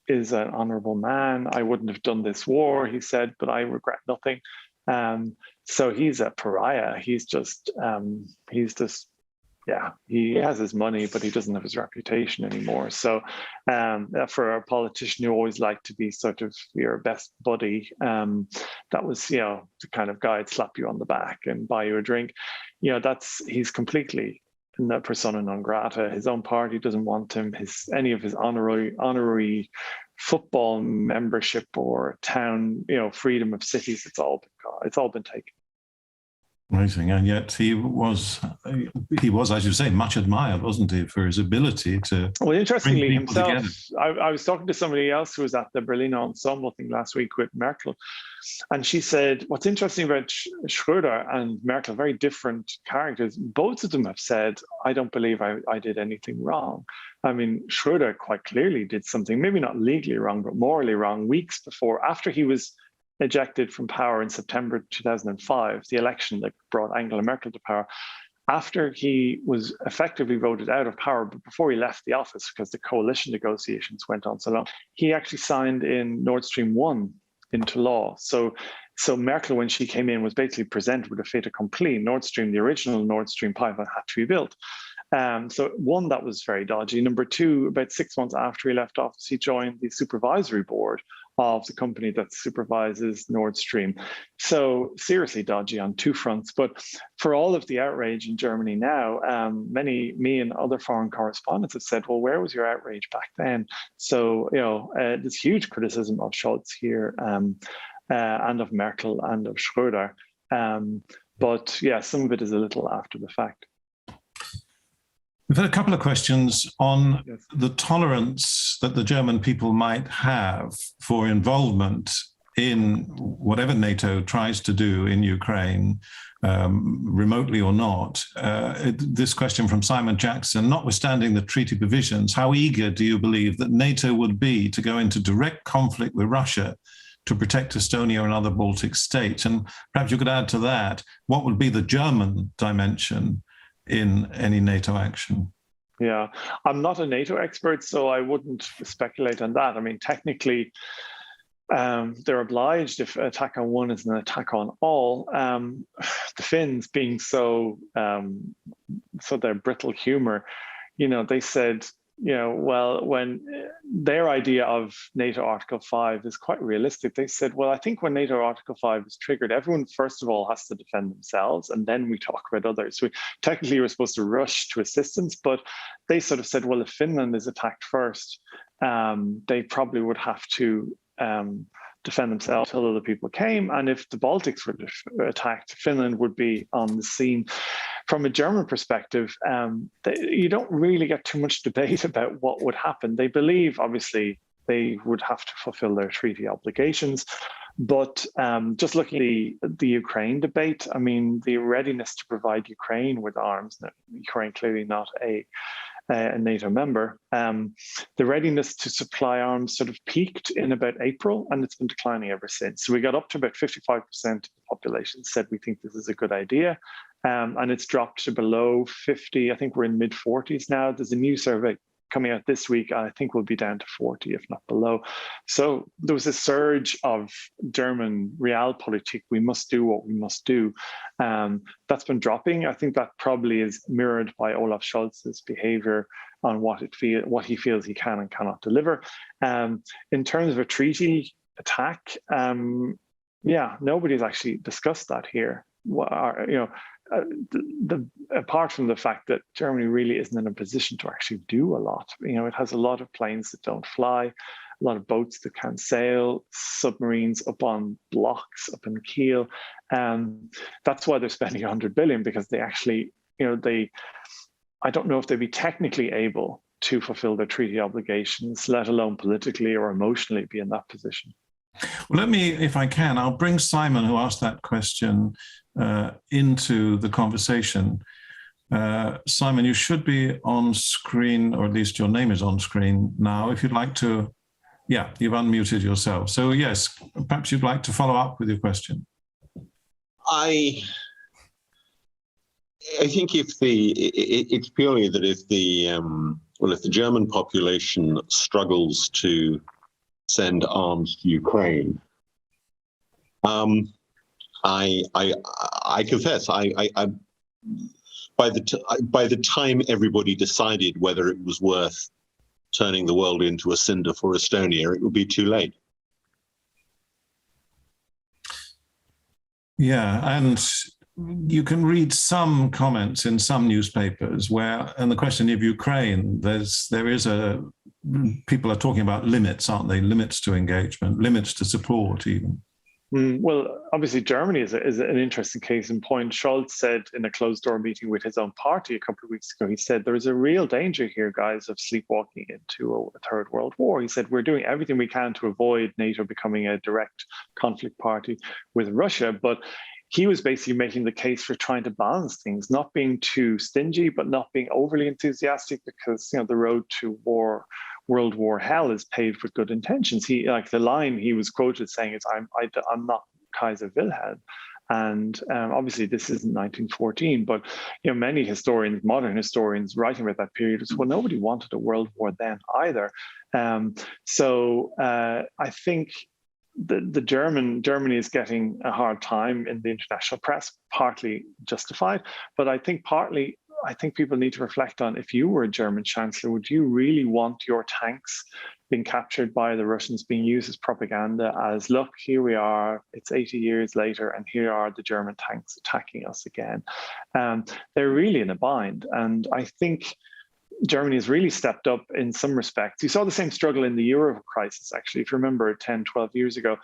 Speaker 2: is an honorable man. I wouldn't have done this war, he said, but I regret nothing. So he's a pariah. He's just, yeah, he has his money, but he doesn't have his reputation anymore. So for a politician who always liked to be sort of your best buddy, that was, the kind of guy who'd slap you on the back and buy you a drink. He's completely a persona non grata. His own party doesn't want him. Any of his honorary football membership or town, freedom of cities, it's all been taken.
Speaker 1: Amazing, and yet he was, as you say, much admired, wasn't he, for his ability to
Speaker 2: well, interestingly,
Speaker 1: bring people
Speaker 2: himself.
Speaker 1: together.
Speaker 2: I was talking to somebody else who was at the Berlin Ensemble thing last week with Merkel, and she said, "What's interesting about Schröder and Merkel, very different characters. Both of them have said, I don't believe I did anything wrong. I mean, Schröder quite clearly did something, maybe not legally wrong, but morally wrong, weeks before, after he was ejected from power in September 2005, the election that brought Angela Merkel to power. After he was effectively voted out of power, but before he left the office, because the coalition negotiations went on so long, he actually signed in Nord Stream 1 into law. So Merkel, when she came in, was basically presented with a fait accompli. Nord Stream, the original Nord Stream pipeline, had to be built. So one, that was very dodgy. Number two, about 6 months after he left office, he joined the supervisory board of the company that supervises Nord Stream. So seriously dodgy on two fronts. But for all of the outrage in Germany now, me and other foreign correspondents have said, well, where was your outrage back then? So, there's huge criticism of Scholz here and of Merkel and of Schröder. But yeah, some of it is a little after the fact.
Speaker 1: We've had a couple of questions on the tolerance that the German people might have for involvement in whatever NATO tries to do in Ukraine, remotely or not. This question from Simon Jackson: notwithstanding the treaty provisions, how eager do you believe that NATO would be to go into direct conflict with Russia to protect Estonia and other Baltic states? And perhaps you could add to that, what would be the German dimension in any NATO action?
Speaker 2: Yeah, I'm not a NATO expert, so I wouldn't speculate on that. I mean, technically, they're obliged, if attack on one is an attack on all. The Finns being so their brittle humor, they said, well, when their idea of NATO Article 5 is quite realistic, they said, well, I think when NATO Article 5 is triggered, everyone, first of all, has to defend themselves, and then we talk about others. So technically, we're supposed to rush to assistance, but they sort of said, well, if Finland is attacked first, they probably would have to defend themselves until other people came. And if the Baltics were attacked, Finland would be on the scene. From a German perspective, you don't really get too much debate about what would happen. They believe, obviously, they would have to fulfill their treaty obligations. But just looking at the Ukraine debate, I mean, the readiness to provide Ukraine with arms, Ukraine clearly not a NATO member, the readiness to supply arms sort of peaked in about April, and it's been declining ever since. So we got up to about 55% of the population said we think this is a good idea, and it's dropped to below 50. I think we're in mid-40s now. There's a new survey coming out this week, and I think we'll be down to 40, if not below. So there was a surge of German realpolitik, we must do what we must do. That's been dropping. I think that probably is mirrored by Olaf Scholz's behavior on what he feels he can and cannot deliver. In terms of a treaty attack, nobody's actually discussed that here. Apart from the fact that Germany really isn't in a position to actually do a lot. It has a lot of planes that don't fly, a lot of boats that can't sail, submarines up on blocks up in Kiel. That's why they're spending 100 billion, because they actually, I don't know if they'd be technically able to fulfill their treaty obligations, let alone politically or emotionally be in that position.
Speaker 1: Well, let me, if I can, I'll bring Simon, who asked that question, into the conversation. Simon, you should be on screen, or at least your name is on screen now. If you'd like to, you've unmuted yourself. So yes, perhaps you'd like to follow up with your question.
Speaker 3: I think it's purely that if the German population struggles to send arms to Ukraine, I confess, by the time everybody decided whether it was worth turning the world into a cinder for Estonia, it would be too late.
Speaker 1: Yeah, and you can read some comments in some newspapers where, and the question of Ukraine, people are talking about limits, aren't they? Limits to engagement, limits to support even.
Speaker 2: Well, obviously, Germany is an interesting case in point. Scholz said in a closed-door meeting with his own party a couple of weeks ago, he said, there is a real danger here, guys, of sleepwalking into a third world war. He said, we're doing everything we can to avoid NATO becoming a direct conflict party with Russia. But he was basically making the case for trying to balance things, not being too stingy, but not being overly enthusiastic, because the road to World War hell is paved with good intentions. He, like, the line he was quoted saying is, "I'm not Kaiser Wilhelm." And obviously, this isn't 1914, but many historians, modern historians, writing about that period, was, well, nobody wanted a world war then either. So I think Germany is getting a hard time in the international press, partly justified, but I think partly, I think people need to reflect on, if you were a German chancellor, would you really want your tanks being captured by the Russians, being used as propaganda, as, look, here we are, it's 80 years later, and here are the German tanks attacking us again. They're really in a bind. And I think Germany has really stepped up in some respects. You saw the same struggle in the Euro crisis, actually. If you remember 10, 12 years ago,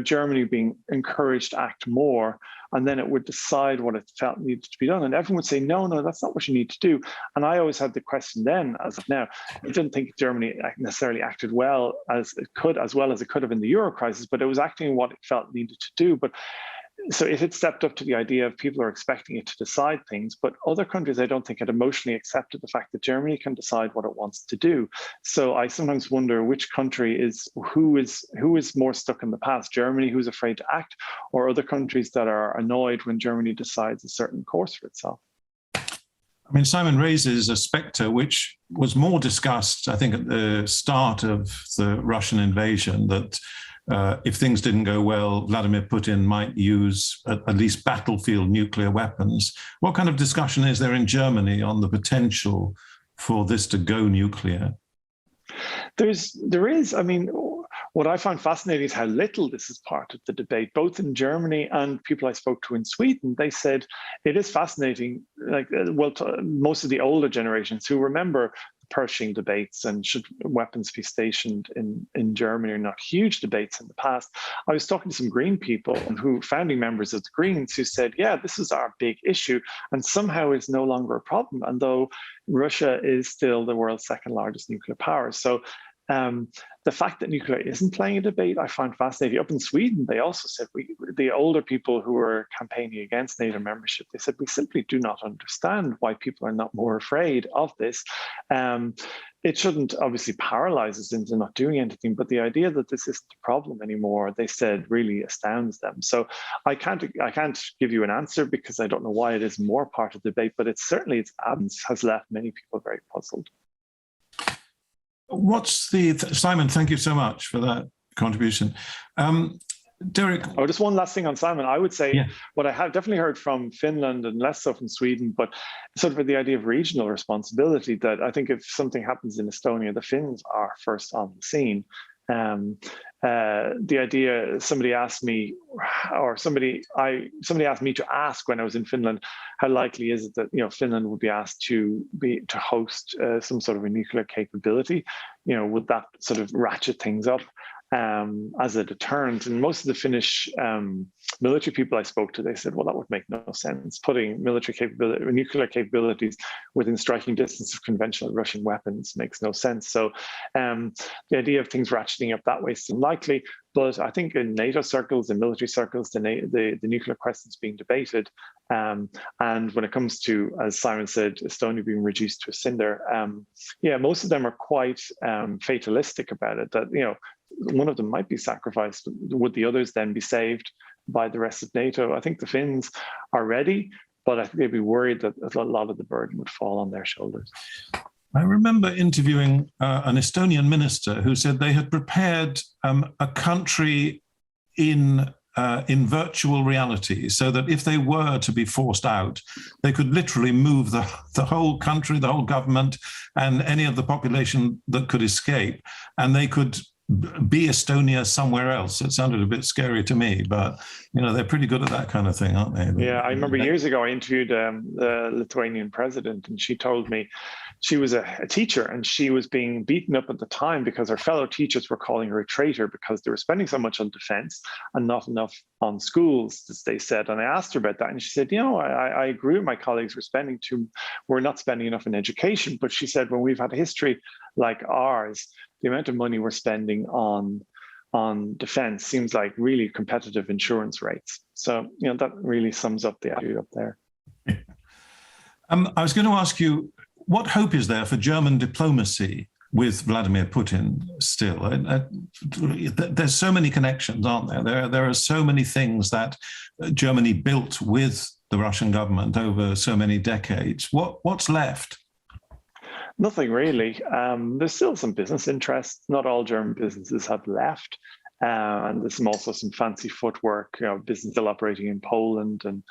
Speaker 2: Germany being encouraged to act more, and then it would decide what it felt needed to be done. And everyone would say, no, that's not what you need to do. And I always had the question then, as of now, I didn't think Germany necessarily acted well as it could have in the Euro crisis, but it was acting what it felt needed to do. But so if it stepped up to the idea of people are expecting it to decide things, but other countries, I don't think, had emotionally accepted the fact that Germany can decide what it wants to do. So I sometimes wonder which country who is more stuck in the past, Germany, who's afraid to act, or other countries that are annoyed when Germany decides a certain course for itself.
Speaker 1: I mean, Simon raises a spectre which was more discussed, I think, at the start of the Russian invasion, that if things didn't go well, Vladimir Putin might use at least battlefield nuclear weapons. What kind of discussion is there in Germany on the potential for this to go nuclear?
Speaker 2: There is. I mean, what I find fascinating is how little this is part of the debate, both in Germany and people I spoke to in Sweden. They said it is fascinating, most of the older generations who remember Pershing debates and should weapons be stationed in Germany, are not huge debates in the past. I was talking to some Green people founding members of the Greens, who said, yeah, this is our big issue, and somehow it's no longer a problem, and though Russia is still the world's second largest nuclear power. So the fact that nuclear isn't playing a debate, I find fascinating. Up in Sweden, they also said, the older people who were campaigning against NATO membership, they said, we simply do not understand why people are not more afraid of this. It shouldn't obviously paralyze us into not doing anything, but the idea that this isn't a problem anymore, they said, really astounds them. So I can't give you an answer, because I don't know why it is more part of the debate, but its absence has left many people very puzzled.
Speaker 1: Simon, thank you so much for that contribution. Derek?
Speaker 2: Oh, just one last thing on Simon. I would say what I have definitely heard from Finland and less so from Sweden, but sort of the idea of regional responsibility, that I think if something happens in Estonia, the Finns are first on the scene. The idea, somebody asked me to ask when I was in Finland, how likely is it that Finland would be asked to host some sort of a nuclear capability? Would that sort of ratchet things up as a deterrent? And most of the Finnish military people I spoke to, they said, well, that would make no sense. Putting nuclear capabilities within striking distance of conventional Russian weapons makes no sense. So the idea of things ratcheting up that way is unlikely. But I think in NATO circles, in military circles, the nuclear question is being debated. And when it comes to, as Simon said, Estonia being reduced to a cinder, most of them are quite fatalistic about it, that, one of them might be sacrificed. Would the others then be saved by the rest of NATO? I think the Finns are ready, but I think they'd be worried that a lot of the burden would fall on their shoulders.
Speaker 1: I remember interviewing an Estonian minister who said they had prepared a country in virtual reality, so that if they were to be forced out, they could literally move the whole country, the whole government, and any of the population that could escape, and they could be Estonia somewhere else. It sounded a bit scary to me, but they're pretty good at that kind of thing, aren't they?
Speaker 2: Yeah, I remember years ago I interviewed the Lithuanian president, and she told me she was a teacher, and she was being beaten up at the time because her fellow teachers were calling her a traitor because they were spending so much on defense and not enough on schools, as they said. And I asked her about that, and she said, I agree with my colleagues, we're not spending enough in education. But she said, when we've had a history like ours, the amount of money we're spending on defense seems like really competitive insurance rates. So, that really sums up the attitude up there.
Speaker 1: I was going to ask you, what hope is there for German diplomacy with Vladimir Putin still? There's so many connections, aren't there? There are so many things that Germany built with the Russian government over so many decades. What's left?
Speaker 2: Nothing really. There's still some business interests. Not all German businesses have left. And there's also some fancy footwork, business still operating in Poland and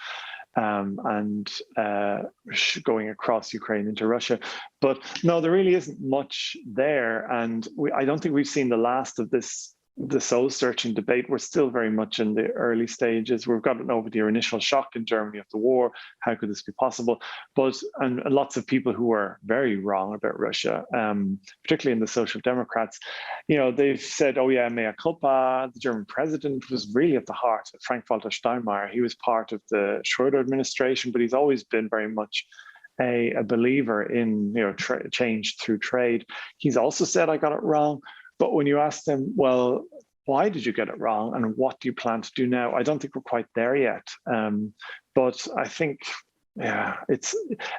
Speaker 2: going across Ukraine into Russia. But no, there really isn't much there. And I don't think we've seen the last of this soul-searching debate. We're still very much in the early stages. We've gotten over the initial shock in Germany of the war. How could this be possible? And lots of people who were very wrong about Russia, particularly in the Social Democrats, they've said, oh yeah, mea culpa. The German president was really at the heart of Frank-Walter Steinmeier. He was part of the Schröder administration, but he's always been very much a believer in change through trade. He's also said, I got it wrong. But when you ask them, well, why did you get it wrong and what do you plan to do now? I don't think we're quite there yet. But I think,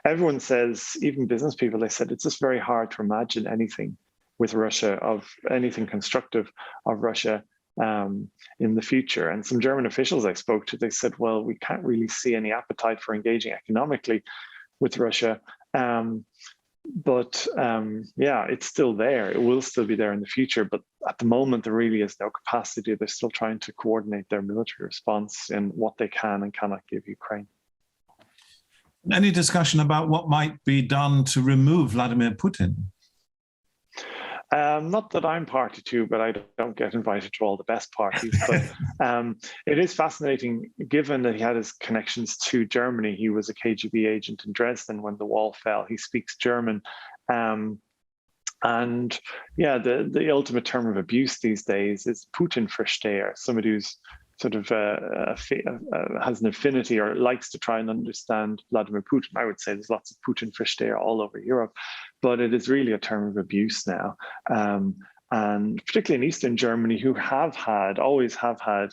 Speaker 2: everyone says, even business people, they said it's just very hard to imagine anything with Russia, of anything constructive of Russia in the future. And some German officials I spoke to, they said, well, we can't really see any appetite for engaging economically with Russia. But it's still there. It will still be there in the future. But at the moment, there really is no capacity. They're still trying to coordinate their military response in what they can and cannot give Ukraine.
Speaker 1: Any discussion about what might be done to remove Vladimir Putin?
Speaker 2: Not that I'm party to, but I don't get invited to all the best parties. But it is fascinating, given that he had his connections to Germany. He was a KGB agent in Dresden when the wall fell. He speaks German. The ultimate term of abuse these days is Putin-Versteher, somebody who's sort of has an affinity or likes to try and understand Vladimir Putin. I would say there's lots of Putin-Versteher all over Europe, but it is really a term of abuse now. And particularly in Eastern Germany, who always have had,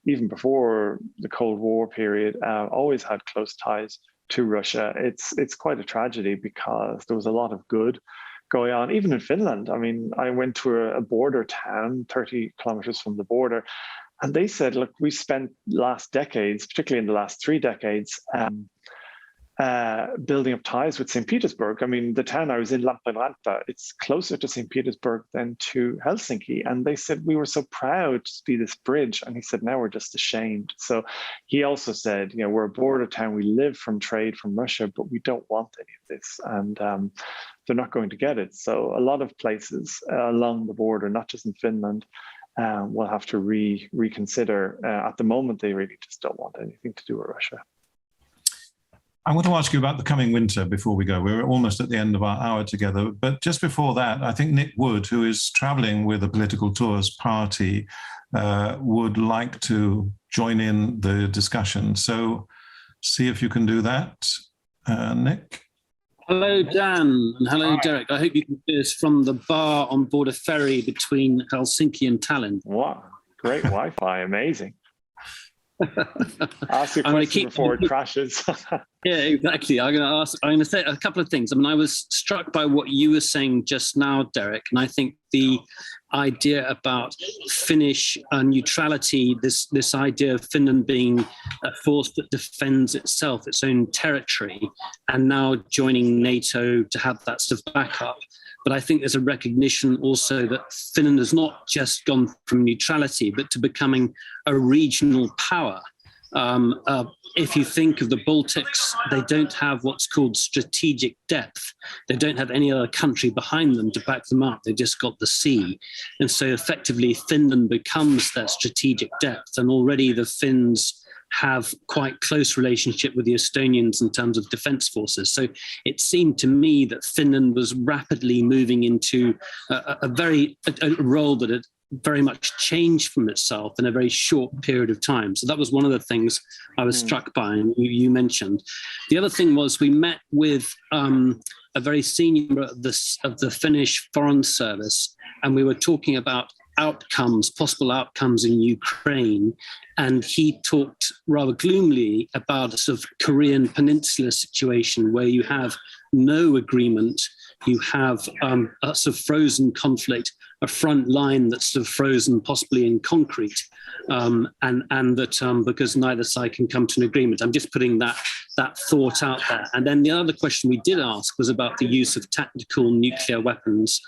Speaker 2: even before the Cold War period, always had close ties to Russia. It's quite a tragedy because there was a lot of good going on, even in Finland. I mean, I went to a border town 30 kilometers from the border, and they said, look, we spent last decades, particularly in the last 3 decades, building up ties with St. Petersburg. I mean, the town I was in, Lappeenranta, it's closer to St. Petersburg than to Helsinki. And they said, we were so proud to be this bridge. And he said, now we're just ashamed. So he also said, we're a border town. We live from trade from Russia, but we don't want any of this. And they're not going to get it. So a lot of places along the border, not just in Finland, will have to reconsider. At the moment, they really just don't want anything to do with Russia.
Speaker 1: I want to ask you about the coming winter before we go. We're almost at the end of our hour together. But just before that, I think Nick Wood, who is traveling with a political tours party, would like to join in the discussion. So see if you can do that, Nick.
Speaker 4: Hello, Dan, and hello, Derek. I hope you can do this from the bar on board a ferry between Helsinki and Tallinn.
Speaker 2: Wow, great Wi-Fi, amazing. Ask your question before it crashes.
Speaker 4: Yeah, exactly. I'm going to say a couple of things. I mean, I was struck by what you were saying just now, Derek, and I think the idea about Finnish neutrality, this idea of Finland being a force that defends itself, its own territory, and now joining NATO to have that sort of backup. But I think there's a recognition also that Finland has not just gone from neutrality, but to becoming a regional power. If you think of the Baltics, they don't have what's called strategic depth. They don't have any other country behind them to back them up. They just got the sea. And so effectively, Finland becomes that strategic depth. And already the Finns have quite close relationship with the Estonians in terms of defence forces. So it seemed to me that Finland was rapidly moving into a role that had very much changed from itself in a very short period of time. So that was one of the things I was struck by, and you mentioned. The other thing was we met with a very senior member of the Finnish Foreign Service, and we were talking about possible outcomes in Ukraine. And he talked rather gloomily about a sort of Korean Peninsula situation where you have no agreement, you have a sort of frozen conflict, a front line that's sort of frozen possibly in concrete, and that because neither side can come to an agreement. I'm just putting that thought out there. And then the other question we did ask was about the use of tactical nuclear weapons.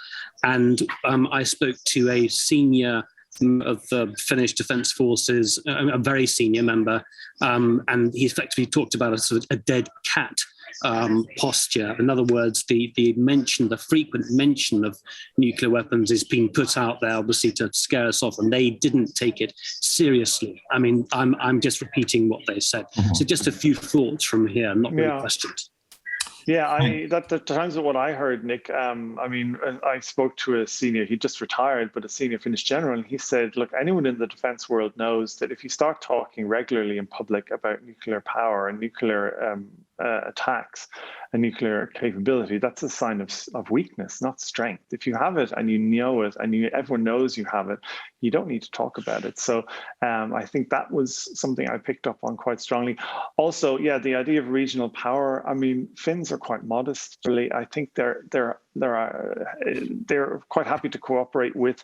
Speaker 4: And I spoke to a senior of the Finnish Defence Forces, a very senior member, and he effectively talked about a sort of a dead cat posture. In other words, the frequent mention of nuclear weapons is being put out there, obviously, to scare us off, and they didn't take it seriously. I mean, I'm just repeating what they said. So just a few thoughts from here, not really questions.
Speaker 2: Yeah, that terms of what I heard, Nick. I mean, I spoke to a senior, he just retired, but a senior Finnish general, and he said, look, anyone in the defense world knows that if you start talking regularly in public about nuclear power and nuclear attacks and nuclear capability, that's a sign of weakness, not strength. If you have it and you know it and everyone knows you have it, you don't need to talk about it. So I think that was something I picked up on quite strongly. Also, the idea of regional power. I mean, Finns are quite modest. Really, I think they're quite happy to cooperate with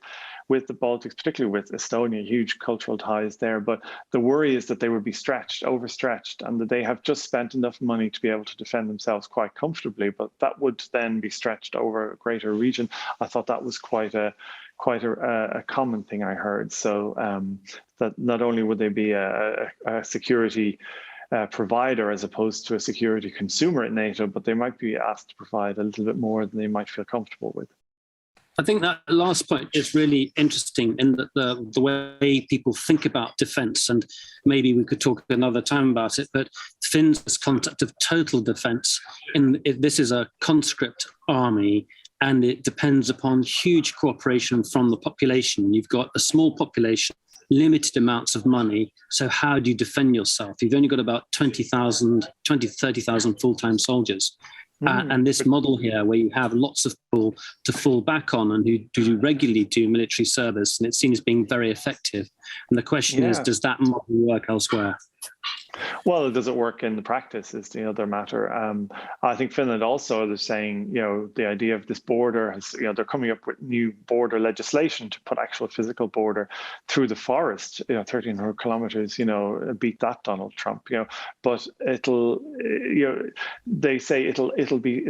Speaker 2: the Baltics, particularly with Estonia. Huge cultural ties there. But the worry is that they would be overstretched, and that they have just spent enough money to be able to defend themselves quite comfortably. But that would then be stretched over a greater region. I thought that was quite a common thing I heard. So that not only would they be a security provider as opposed to a security consumer at NATO, but they might be asked to provide a little bit more than they might feel comfortable with.
Speaker 4: I think that last point is really interesting in that the way people think about defence, and maybe we could talk another time about it, but Finns' concept of total defence, this is a conscript army, and it depends upon huge cooperation from the population. You've got a small population, limited amounts of money, so how do you defend yourself? You've only got about 30,000 full-time soldiers. And this model here, where you have lots of people to fall back on and who regularly do military service, and it seems being very effective. And the question is, does that model work elsewhere?
Speaker 2: Well, does it work in the practice is the other matter. I think Finland also is saying, the idea of this border has, they're coming up with new border legislation to put actual physical border through the forest, 1,300 kilometers, beat that Donald Trump, but they say it'll be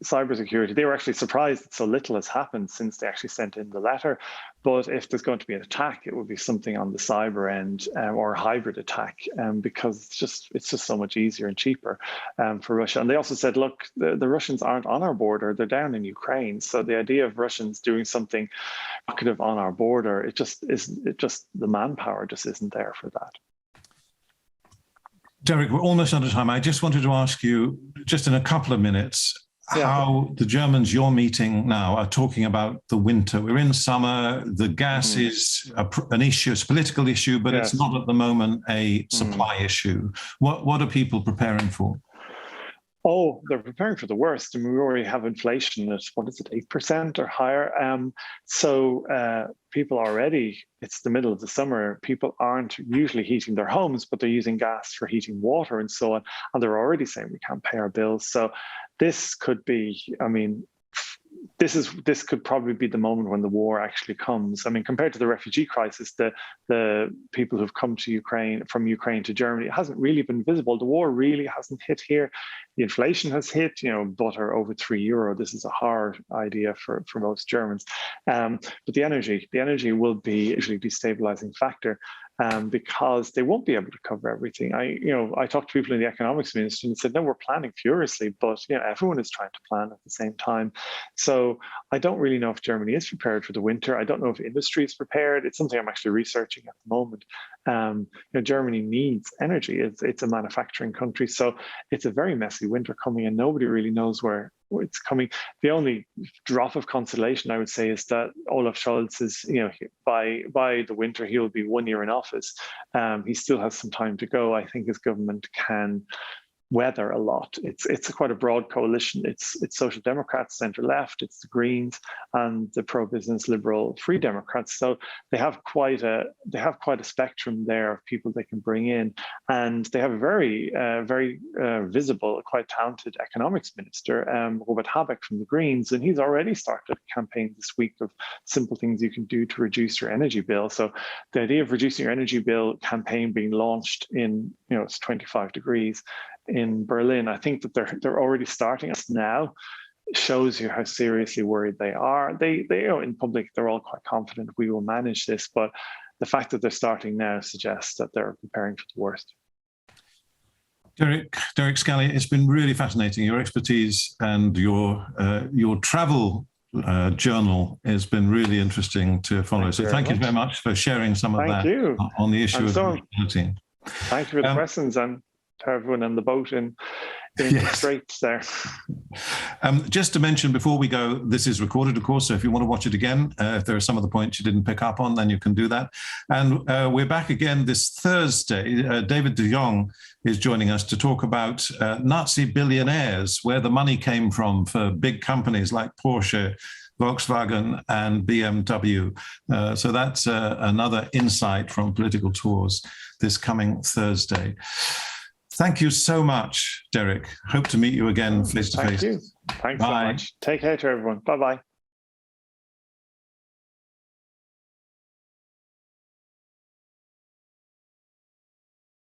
Speaker 2: cybersecurity. They were actually surprised that so little has happened since they actually sent in the letter. But if there's going to be an attack, it would be something on the cyber end or a hybrid attack, because it's just so much easier and cheaper for Russia. And they also said, look, the Russians aren't on our border; they're down in Ukraine. So the idea of Russians doing something provocative on our border, it just the manpower just isn't there for that.
Speaker 1: Derek, we're almost out of time. I just wanted to ask you, just in a couple of minutes, how the Germans you're meeting now are talking about the winter. We're in summer, the gas is an issue, it's a political issue, but it's not at the moment a supply issue. What are people preparing for?
Speaker 2: Oh, they're preparing for the worst. I mean, we already have inflation at, 8% or higher? So people already, it's the middle of the summer, people aren't usually heating their homes, but they're using gas for heating water and so on. And they're already saying we can't pay our bills. So this could be, this could probably be the moment when the war actually comes. I mean, compared to the refugee crisis, the people who've come to from Ukraine to Germany, it hasn't really been visible. The war really hasn't hit here. The inflation has hit, butter over €3. This is a hard idea for most Germans. But the energy will be a destabilizing factor. because they won't be able to cover everything. I talked to people in the economics ministry and said, no, we're planning furiously, but everyone is trying to plan at the same time. So I don't really know if Germany is prepared for the winter. I don't know if industry is prepared. It's something I'm actually researching at the moment. Germany needs energy. It's a manufacturing country, so it's a very messy winter coming, and nobody really knows where it's coming. The only drop of consolation, I would say, is that Olaf Scholz is, by the winter, he will be 1 year in office. He still has some time to go. I think his government can weather a lot. It's quite a broad coalition. It's Social Democrats, centre left, it's the Greens, and the pro-business Liberal Free Democrats. So they have quite a spectrum there of people they can bring in, and they have a very visible, quite talented economics minister, Robert Habeck from the Greens, and he's already started a campaign this week of simple things you can do to reduce your energy bill. So the idea of reducing your energy bill campaign being launched in, it's 25 degrees in Berlin. I think that they're already starting us now. Shows you how seriously worried they are. They in public, they're all quite confident we will manage this, but the fact that they're starting now suggests that they're preparing for the worst.
Speaker 1: Derek Scally, it's been really fascinating. Your expertise and your travel journal has been really interesting to follow. So thank you very much for sharing some of that on the issue of neutrality.
Speaker 2: Thank you for the questions, and to everyone on the boat in the Straits there.
Speaker 1: Just to mention before we go, this is recorded, of course, so if you want to watch it again, if there are some of the points you didn't pick up on, then you can do that. And we're back again this Thursday. David de Jong is joining us to talk about Nazi billionaires, where the money came from for big companies like Porsche, Volkswagen and BMW. So that's another insight from Political Tours this coming Thursday. Thank you so much, Derek. Hope to meet you again face to face.
Speaker 2: Thank you. Thanks so much. Take care to everyone. Bye-bye.